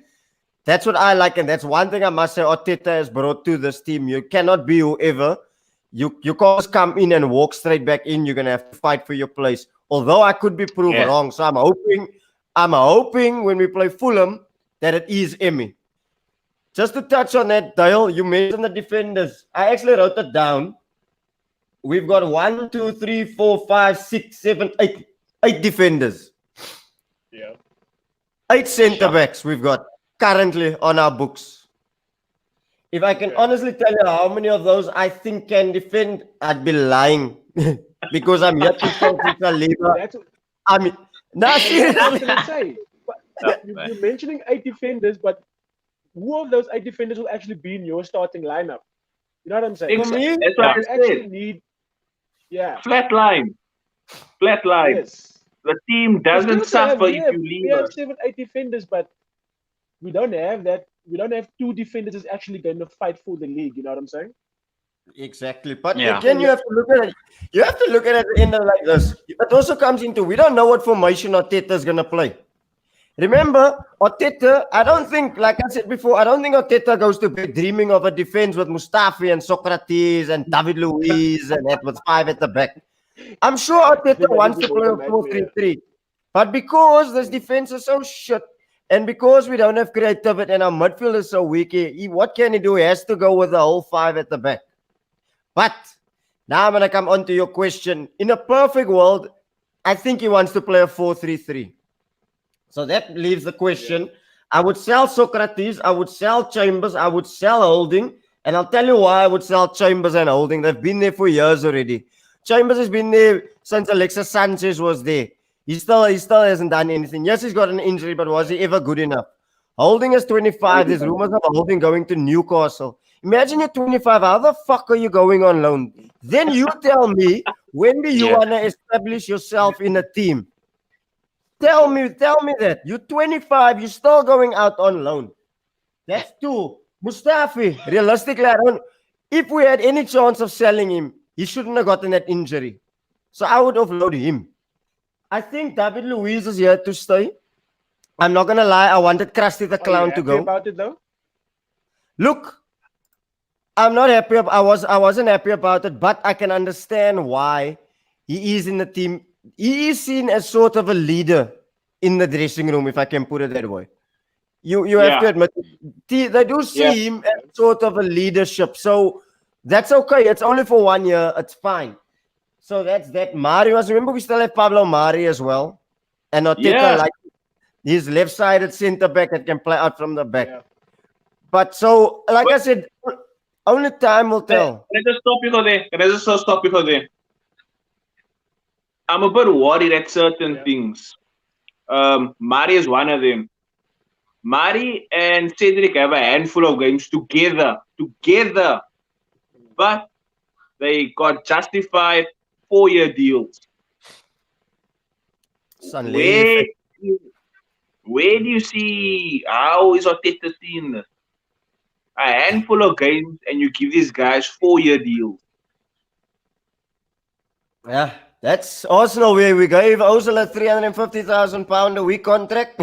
that's what I like. And that's one thing I must say Arteta has brought to this team. You cannot be whoever. You can't just come in and walk straight back in. You're going to have to fight for your place. Although I could be proved wrong. So I'm hoping when we play Fulham that it is Emmy. Just to touch on that, Dale, you mentioned the defenders. I actually wrote it down. We've got 1, 2, 3, 4, 5, 6, 7, 8. 8 defenders. Yeah. 8 centre backs we've got currently on our books. If I can honestly tell you how many of those I think can defend, I'd be lying. Because I'm yet to talk to Saliba. I mean, seriously. You're mentioning 8 defenders, but who of those 8 defenders will actually be in your starting lineup? You know what I'm saying? For me, that's what I said. Need, Flatline. Yes. The team doesn't suffer if you leave we have us. 7, 8 defenders, but we don't have that. We don't have two defenders that's actually going to fight for the league. You know what I'm saying? Exactly. But Yeah. again, you have to look at it. You have to look at it in the like this. It also comes into we don't know what formation Arteta is gonna play. Remember, Arteta, I don't think, like I said before, I don't think Arteta goes to bed dreaming of a defense with Mustafi and Socrates and David Luiz and that with 5 at the back. I'm sure Arteta wants to play a 4-3-3. But because this defense is so shit, and because we don't have creativity and our midfield is so weak, what can he do? He has to go with the whole 5 at the back. But now I'm going to come on to your question. In a perfect world, I think he wants to play a 4-3-3. So that leaves the question. I would sell Socrates. I would sell Chambers. I would sell Holding. And I'll tell you why I would sell Chambers and Holding. They've been there for years already. Chambers has been there since Alexis Sanchez was there. He still hasn't done anything. Yes, he's got an injury, but was he ever good enough? Holding is 25. There's rumors of Holding going to Newcastle. Imagine you're 25. How the fuck are you going on loan? Then you tell me, when do you want to establish yourself in a team? Tell me that. You're 25. You're still going out on loan. That's 2. Mustafi, realistically, if we had any chance of selling him, he shouldn't have gotten that injury. So I would offload him. I think David Luiz is here to stay. I'm not going to lie. I wanted Krusty the Clown to go. About it though? Look, I'm not happy. I wasn't happy about it, but I can understand why he is in the team. He is seen as sort of a leader in the dressing room, if I can put it that way. You have to admit, they do see him as sort of a leadership. So that's okay. It's only for 1 year. It's fine. So that's that. Marius, remember we still have Pablo Mari as well. And Arteta, like his left-sided centre-back that can play out from the back. Yeah. But so, like I said, only time will tell. Can I just stop you for there? I'm a bit worried at certain things. Mari is one of them. Mari and Cedric have a handful of games together. But they got justified 4-year deals. Where do you see, how is Arteta seeing this? A handful of games and you give these guys 4-year deals. Yeah, that's Arsenal. We gave Ozil a £350,000 a week contract.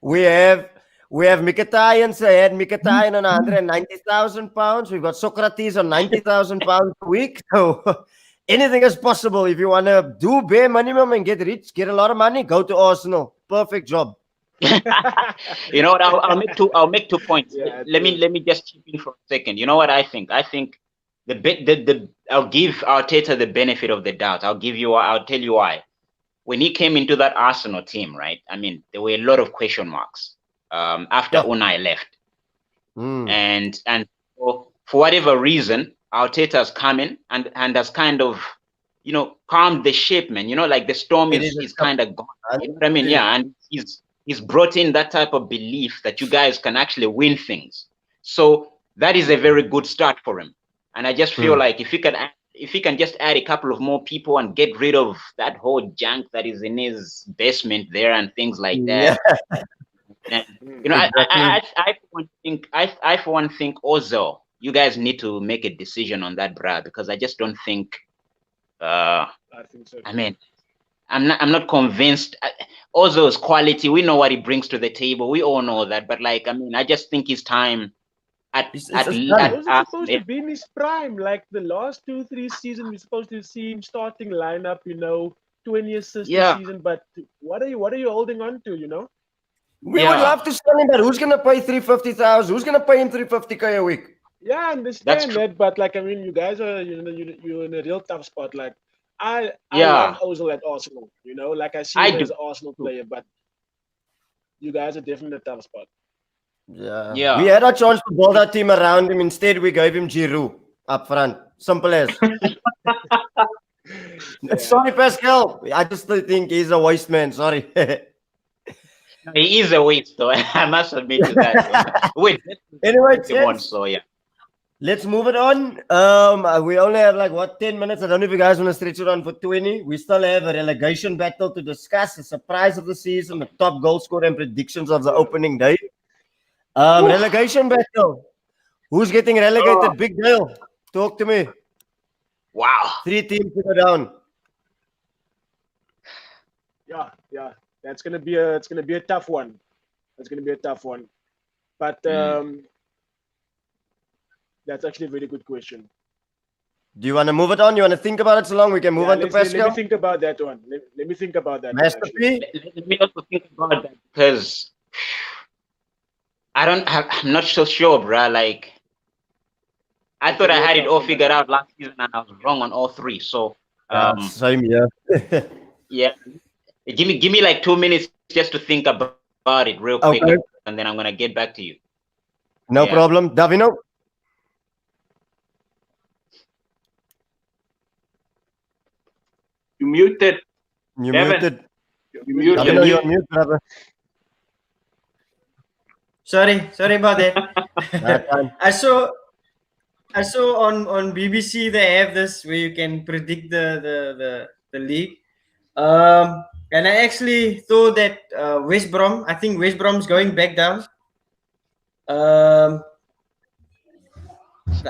we have Mkhitaryan. So I had Mkhitaryan on £190,000. We've got Socrates on £90,000 a week. So anything is possible. If you want to do bare minimum and get rich, get a lot of money, go to Arsenal. Perfect job. You know what? I'll make 2 points. Let me just chip in for a second. You know what I think? I think I'll give Arteta the benefit of the doubt. I'll tell you why. When he came into that Arsenal team, right? I mean, there were a lot of question marks after Unai left, and for whatever reason, Arteta has come in and has kind of, calmed the ship, man. Like the storm is kind of gone. You know what I mean? Yeah, and he's brought in that type of belief that you guys can actually win things. So that is a very good start for him. And I just feel like if he can just add a couple of more people and get rid of that whole junk that is in his basement there and things like that. And, I for one think Ozil, you guys need to make a decision on that, bruh, because I just don't think. I think so. I mean, I'm not convinced. Ozil's quality, we know what he brings to the table. We all know that, but I just think his time. He's supposed to be in his prime. Like the last 2-3 seasons, we're supposed to see him starting lineup. 20 assists this season. But what are you holding on to? We would love to sell him, but who's gonna pay 350,000? Who's gonna pay him 350K a week? Yeah, I understand that, but you guys are you're in a real tough spot. Like I like Ozil at Arsenal. I see him as an Arsenal player, but you guys are definitely in a tough spot. Yeah. We had a chance to build our team around him. Instead, we gave him Giroud up front. Simple as. Sorry, Pascal. I just think he's a waste man. Sorry. He is a waste, though. I must admit to that. Wait. Anyway, let's move it on. We only have 10 minutes. I don't know if you guys want to stretch it on for 20. We still have a relegation battle to discuss. The surprise of the season, the top goal scorer and predictions of the opening day. Relegation battle. Who's getting relegated? Big deal. Talk to me. Wow. 3 teams to go down. Yeah. It's gonna be a tough one. It's gonna be a tough one. But that's actually a very good question. Do you want to move it on? You want to think about it so long we can move on to Let me Pascal? think about that one. Let me think about that one, Master actually. P? Let me also think about that because I'm not so sure, bruh. Like, I thought I had it all figured out last season and I was wrong on all 3. So, Same here. yeah, give me like 2 minutes just to think about it real quick, Okay. and then I'm gonna get back to you. No Yeah. problem. Davino? You muted. You Devin. muted. You muted. Davino, you're on mute, brother. Sorry about that. That time. I saw on BBC they have this where you can predict the league. And I actually thought that I think West Brom's going back down. The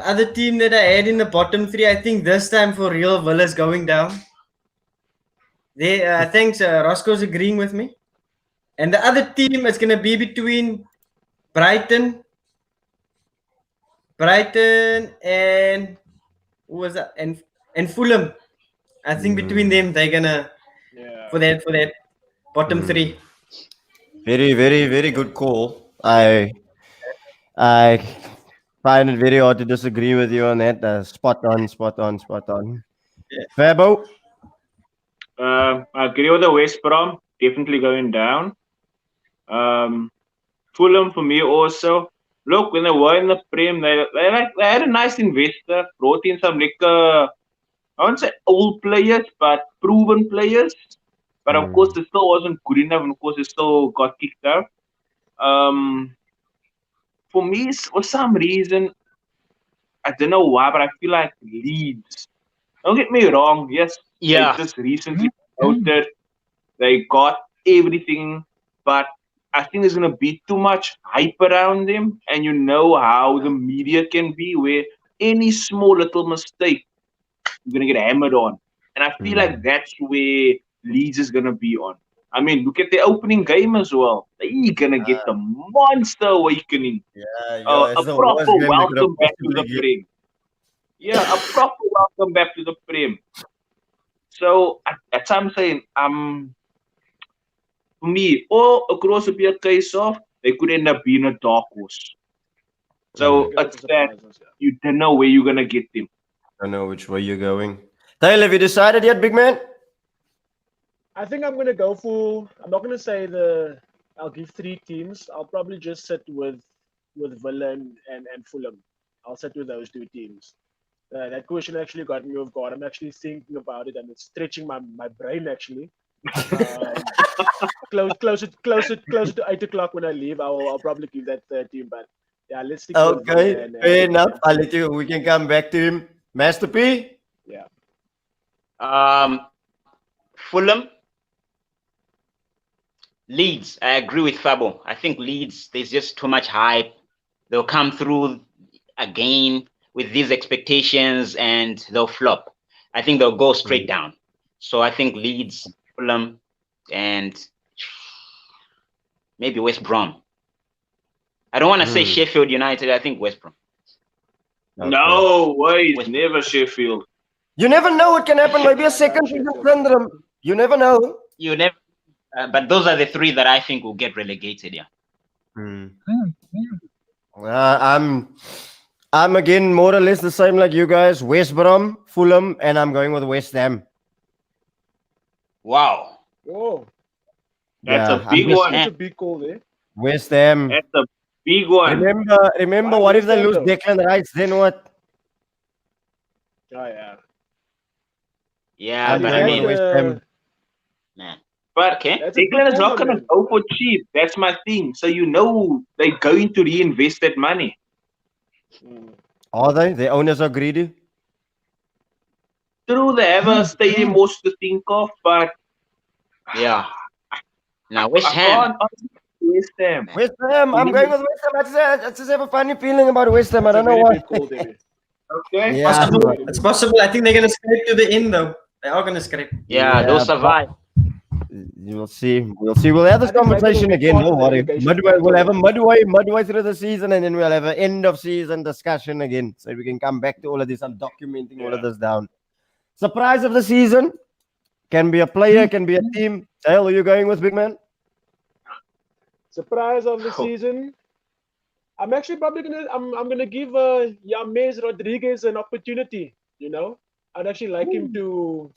other team that I had in the bottom 3, I think this time for real, Villa's going down. Thanks, Roscoe's agreeing with me. And the other team is going to be between Brighton and who was that? And Fulham. I think between them they're gonna for that bottom 3. Very, very, very good call. I find it very hard to disagree with you on that. Spot on. Yeah. Fabo? I agree with the West Brom. Definitely going down. Fulham for me also. Look, when they were in the Prem, they had a nice investor, brought in some I won't say old players, but proven players. But of course, it still wasn't good enough, and of course, it still got kicked out. For me, for some reason, I don't know why, but I feel like Leeds. Don't get me wrong. Yes, Yeah. they just recently promoted. They got everything, but I think there's gonna be too much hype around them, and you know how the media can be, where any small little mistake you're gonna get hammered on, and I feel like that's where Leeds is gonna be on. I mean, look at the opening game as well. They're gonna get the monster awakening, Yeah, a it's the worst proper game they could have welcome back to possibly the given. Prem. Yeah, a proper welcome back to the Prem. So that's what I'm saying. For me, or across would be a case of they could end up being a dark horse. So it's that you don't know where you're gonna get them. I don't know which way you're going. Taylor, have you decided yet, big man? I think I'm gonna go for. I'm not gonna say I'll give 3 teams. I'll probably just sit with Villa and Fulham. I'll sit with those 2 teams. That question actually got me off guard. I'm actually thinking about it and it's stretching my brain actually. Closer to 8 o'clock when I leave, I'll probably give that 3rd team. But yeah, let's stick with Villa Okay, and fair enough. I'll let you. We can come back to him. Master P? Yeah. Fulham, Leeds. I agree with Fabo. I think Leeds, there's just too much hype. They'll come through again with these expectations and they'll flop. I think they'll go straight down. So I think Leeds, Fulham, and maybe West Brom. I don't want to say Sheffield United. I think West Brom. Okay. No way, never Sheffield. You never know what can happen. Maybe a second season syndrome. You never know. You never. But those are the 3 that I think will get relegated. Yeah. I'm again more or less the same like you guys. West Brom, Fulham, and I'm going with West Ham. Wow. Oh, That's Yeah, a big one. that's a big call there. West Ham. That's a big one. Remember, Wow, what if West they Ham lose though. Declan Rice? Then what? Oh yeah. Yeah, I'm but going I with mean, West Ham. man. But Okay. That's a big Declan is call, not gonna man. go for cheap. That's my thing. So you know they're going to reinvest that money. Are they? The owners are greedy. True, they have a stadium most to think of, but Yeah. Now West I Ham. can't honestly West Ham. West Ham. I'm going with West Ham. I just have a funny feeling about West Ham. I That's a don't know very why. big call, David. Okay. Yeah, Possible. bro. It's possible. I think they're gonna scrape to the end though. They are gonna scrape. Yeah, they'll Yeah, survive. You'll see. We'll see. We'll have this I think Brighton will conversation be again. part Don't of the worry. relegation Midway, we'll have a battle. midway through the season, and then we'll have an end of season discussion again, so we can come back to all of this. I'm documenting all of Yeah. this down. Surprise of the season can be a player, can be a team. Dale, are you going with big man? Surprise of the Oh. season. I'm actually probably gonna give James Rodriguez an opportunity. You know, I'd actually like him to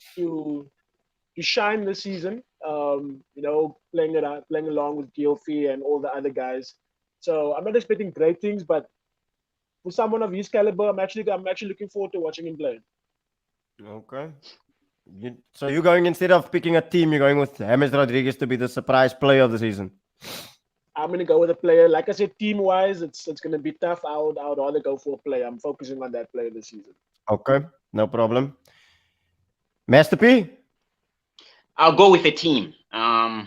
shine this season. You know, playing along with Gilfy and all the other guys. So I'm not expecting great things, but for someone of his caliber, I'm actually looking forward to watching him play. Okay. So you're going, instead of picking a team, you're going with James Rodriguez to be the surprise player of the season. I'm gonna go with a player. Like I said, team wise, it's gonna be tough. I would rather go for a player. I'm focusing on that player this season. Okay, no problem. Master P? I'll go with a team. I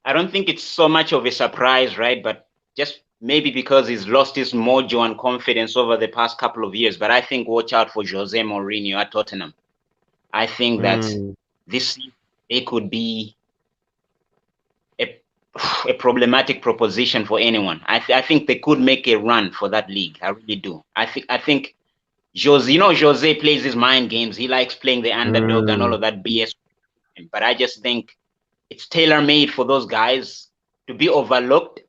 don't think it's so much of a surprise, right? But just maybe because he's lost his mojo and confidence over the past couple of years. But I think watch out for Jose Mourinho at Tottenham. I think that this it could be a problematic proposition for anyone. I think they could make a run for that league. I really do. I think Jose plays his mind games. He likes playing the underdog and all of that BS. But I just think it's tailor-made for those guys to be overlooked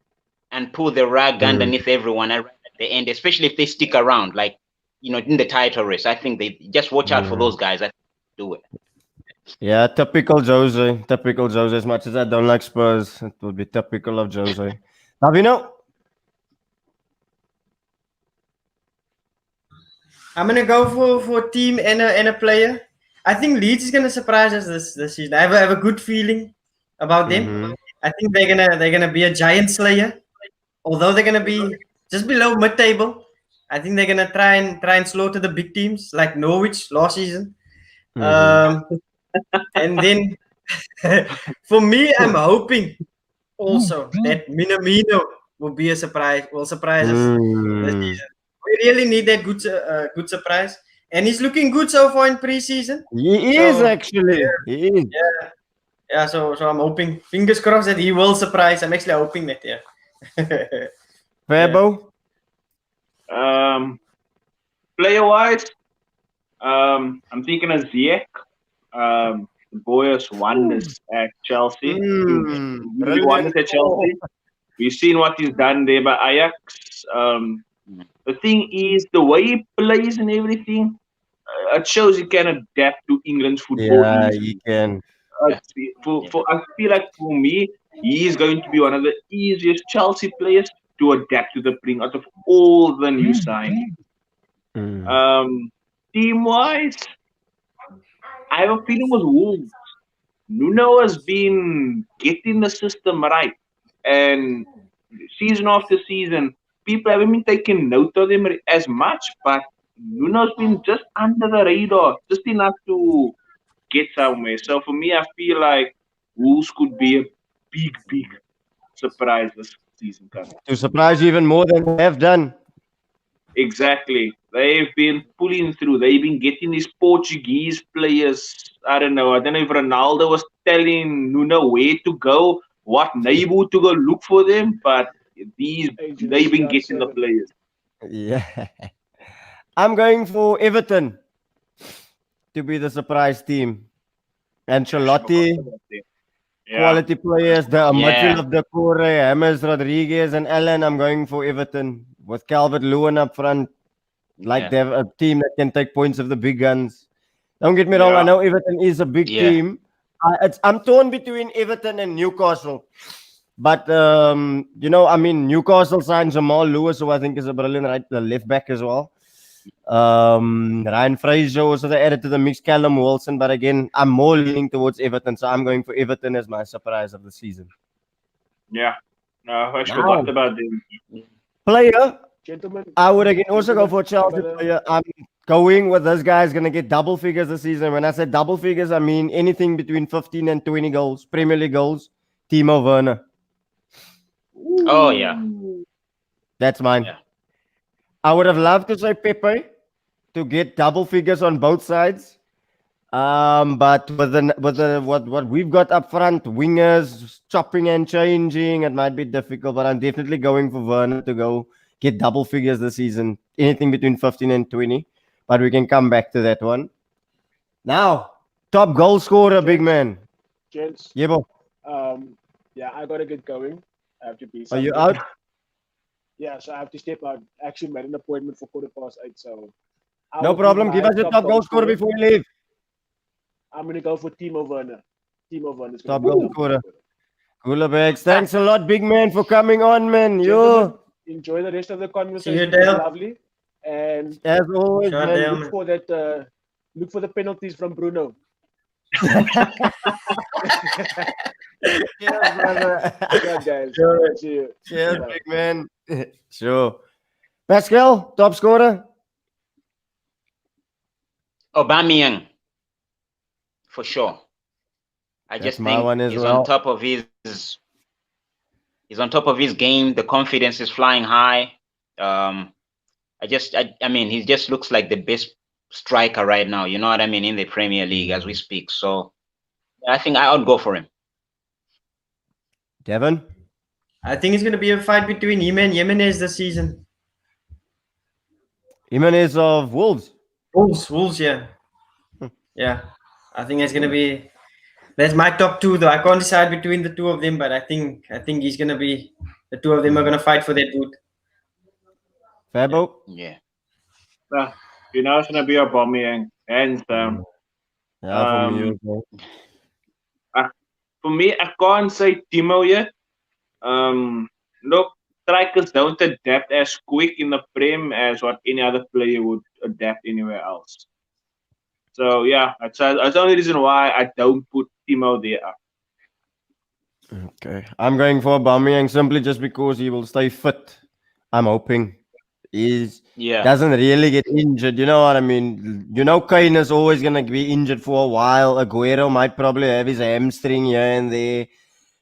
and pull the rug underneath everyone at the end, especially if they stick around, like, you know, in the title race. I think they just watch out for those guys. I think do it. Yeah, typical Jose. Typical Jose. As much as I don't like Spurs, it would be typical of Jose. Davino? I'm gonna go for a team and a player. I think Leeds is gonna surprise us this season. I have a good feeling about them. I think they're gonna be a giant slayer. Although they're gonna be just below mid table, I think they're gonna try and slaughter the big teams like Norwich last season. And then for me, I'm hoping also that Minamino will be a surprise. Will surprise us this season. We really need that good surprise, and he's looking good so far in preseason. He is actually. He is. Yeah. So I'm hoping, fingers crossed, that he will surprise. I'm actually hoping that. Yeah. Fabo? Player wise, I'm thinking of Ziyech. The boy has wonders at Chelsea. Really wonders at Chelsea. We've seen what he's done there by Ajax. The thing is, the way he plays and everything, it shows he can adapt to England's football. Yeah, easily. he can. I feel like for me, he is going to be one of the easiest Chelsea players to adapt to the Premier out of all the new signings. Team wise, I have a feeling with Wolves. Nuno has been getting the system right, and season after season, people haven't been taking note of him as much, but Nuno's been just under the radar, just enough to get somewhere. So for me, I feel like Wolves could be a big surprise this season coming. To surprise you even more than they have done. Exactly. They've been pulling through. They've been getting these Portuguese players. I don't know if Ronaldo was telling Nuno where to go, what neighborhood to go look for them, but they've been getting the players. Yeah. I'm going for Everton to be the surprise team. Ancelotti, quality players, the midfield of the Core, James Rodriguez and Allen. I'm going for Everton with Calvert-Lewin up front. They have a team that can take points of the big guns. Don't get me wrong. I know Everton is a big team. I'm torn between Everton and Newcastle. But, Newcastle signed Jamal Lewis, who I think is a brilliant left back as well. Ryan Fraser also they added to the mix, Callum Wilson. But again, I'm more leaning towards Everton. So I'm going for Everton as my surprise of the season. Yeah. No, I forgot about them. Player. Gentlemen, I would again also go for Chelsea player. I'm going with this guy is going to get double figures this season. When I say double figures, I mean anything between 15 and 20 goals, Premier League goals. Timo Werner. Oh yeah. That's mine. Yeah. I would have loved to say Pepe to get double figures on both sides. But with the what we've got up front, wingers chopping and changing, it might be difficult. But I'm definitely going for Werner to go get double figures this season, anything between 15 and 20. But we can come back to that one. Now, top goal scorer, big Gents, man. gents. Yebo, Yeah, I gotta get going. I have to be are you somewhere. out? Yeah, so I have to step out. Actually, made an appointment for 8:15. So I No will give problem. Give my us your top top goal goal scorer scorer. before you leave. I'm gonna go for Timo Werner. Timo Werner is gonna Top be my goal top goal scorer. scorer. Cooler bags. Thanks a lot, big man, for coming on, man. Gentlemen, Yo, enjoy the rest of the See you, conversation. It was Dale. lovely, and as always, Sure, man. Dale, look man. for that. Look for the penalties from Bruno. Cheers, brother. Sure, guys. Sure. See you. Cheers, Bye. big man. Sure. Pascal, top scorer. Aubameyang, for sure. I That's just my think one as he's well. on top of his game. The confidence is flying high. I mean, he just looks like the best striker right now. You know what I mean, in the Premier League as we speak. So I think I would go for him. Devon. I think it's going to be a fight between him and Jimenez this season. Jimenez of Wolves. Wolves, yeah. Yeah. I think it's going to be. That's my top two, though. I can't decide between the two of them, but I think he's going to be. The two of them are going to fight for that boot. Fabo. Yeah. You know, it's gonna be Aubameyang, hands down. Yeah, for me Um, as well. for me, I can't say Timo yet. Look, strikers don't adapt as quick in the Prem as what any other player would adapt anywhere else. So yeah, that's the only reason why I don't put Timo there. Okay. I'm going for Aubameyang simply just because he will stay fit. I'm hoping. He Yeah. doesn't really get injured. You know what I mean? You know, Kane is always going to be injured for a while. Aguero might probably have his hamstring here and there.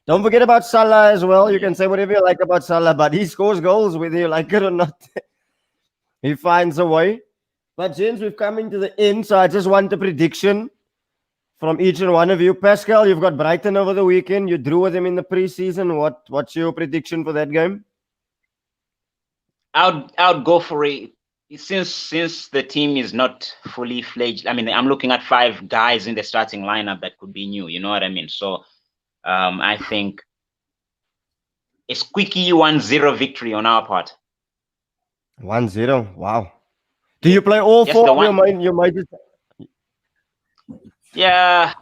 Don't forget about Salah as well. You can say whatever you like about Salah, but he scores goals whether you like it or not. He finds a way. But James, we've come into the end, so I just want a prediction from each and one of you. Pascal, you've got Brighton over the weekend. You drew with them in the preseason. What's your prediction for that game? I would go for it since the team is not fully fledged. I mean, I'm looking at 5 guys in the starting lineup that could be new. You know what I mean? So I think a squeaky 1-0 victory on our part. 1-0. Wow. Do you play all Just four the of one. your major? Yeah,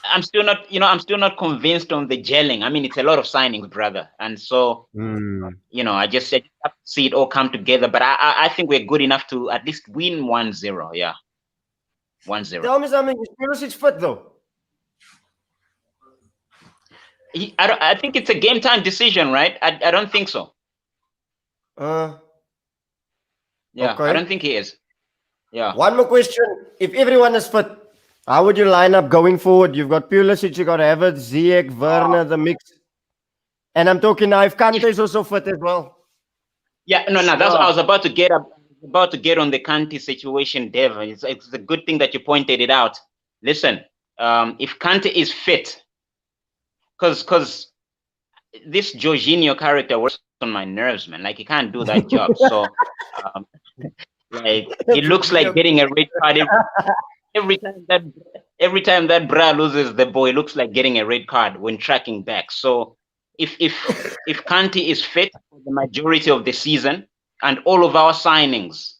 I'm still not. I'm still not convinced on the gelling. I mean, it's a lot of signings, brother, and so I just have to see it all come together. But I think we're good enough to at least win 1-0. Yeah, 1-0. Tell me something. Is Pulisic fit though? I think it's a game time decision, right? I don't think so. Yeah, okay. I don't think he is. Yeah. One more question. If everyone is fit, how would you line up going forward? You've got Pulisic, you got Havertz, Ziyech, Werner, the mix. And I'm talking now if Kante is also fit as well. Yeah, no, that's what I was about to get up. About to get on the Kante situation, Dev. It's a good thing that you pointed it out. Listen, if Kante is fit, because this Jorginho character works on my nerves, man. Like he can't do that job. So, like he looks like getting a red card every time that bra loses the ball. It looks like getting a red card when tracking back. So, if Kante is fit for the majority of the season, and all of our signings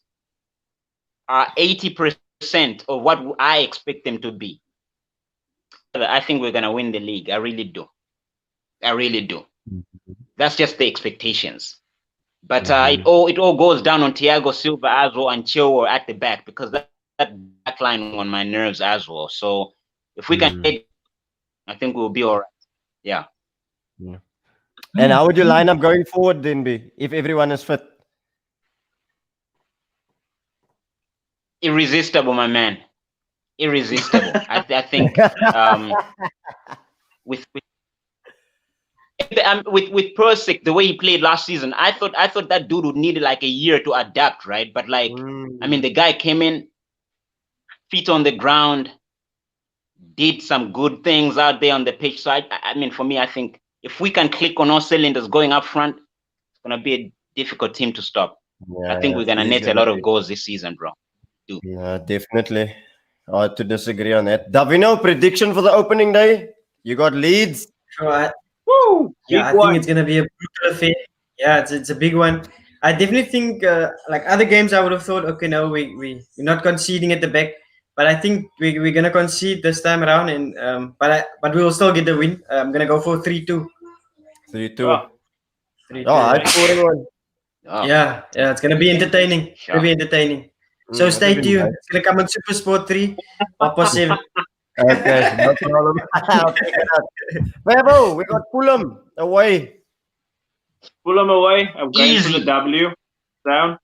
are 80% of what I expect them to be, I think we're gonna win the league. I really do. That's just the expectations. But it all goes down on Thiago Silva as well and Chilwell at the back, because that back line on my nerves as well. So if we can hit, I think we'll be all right. Yeah. And how would you line up going forward then, B, if everyone is fit? Irresistible, my man. Irresistible. I think with with Persic, the way he played last season, I thought that dude would need like a year to adapt, right? But like, I mean, the guy came in, feet on the ground, did some good things out there on the pitch. So I mean, for me, I think if we can click on all cylinders going up front, it's gonna be a difficult team to stop. I think we're gonna net a lot of goals this season, bro. Yeah, definitely. Hard to disagree on that. Davino, prediction for the opening day? You got Leeds? So Woo! yeah, I Big think one. it's gonna be a brutal affair. Yeah, it's a big one. I definitely think like other games, I would have thought, okay, no, we're not conceding at the back, but I think we're gonna concede this time around, and but we will still get the win. I'm gonna go for 3-2. 3-2. Oh, 3-2. Oh, Yeah. I'm scoring one. Oh. Yeah, it's gonna be entertaining. It's gonna be entertaining. So stay that'd be tuned. nice. It's gonna come on Super Sport 3 or past 7. Okay, no problem. I'll take it out. Fabo, we got Fulham away. pull them away. I'm going for the Easy. W. Down.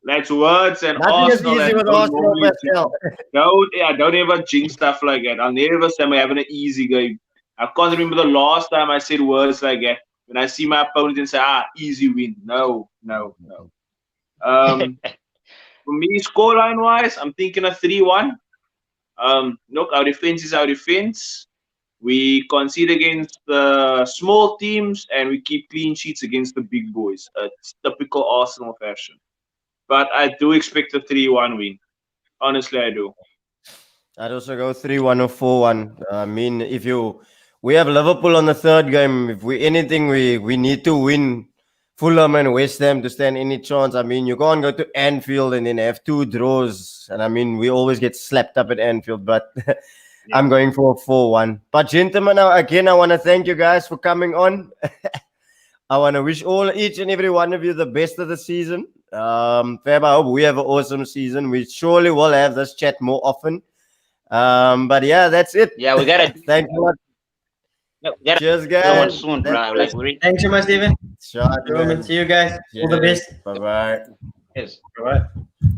That's words and Nothing is Arsenal. easy and with don't Arsenal, normally- Pascal. Don't ever jinx stuff like that. I'll never say I'm having an easy game. I can't remember the last time I said words like that. When I see my opponent and say, easy win. No. For me, scoreline wise, I'm thinking a 3-1. Look, our defense is our defense. We concede against the small teams and we keep clean sheets against the big boys. It's typical Arsenal fashion. But I do expect a 3-1 win. Honestly, I do. I'd also go 3-1 or 4-1. I mean, we have Liverpool on the third game. If we need to win Fulham and West Ham to stand any chance. I mean, you can't go to Anfield and then have 2 draws. And I mean, we always get slapped up at Anfield, but I'm going for a 4-1. But gentlemen, again, I want to thank you guys for coming on. I want to wish each and every one of you the best of the season. Fab, I hope we have an awesome season. We surely will have this chat more often. But yeah, that's it. Yeah, we gotta. Thank you. Cheers, Go on guys. soon, bro. Like Thanks so much, Steven. Sure, See you guys. All the best. Bye-bye. Yes. All right.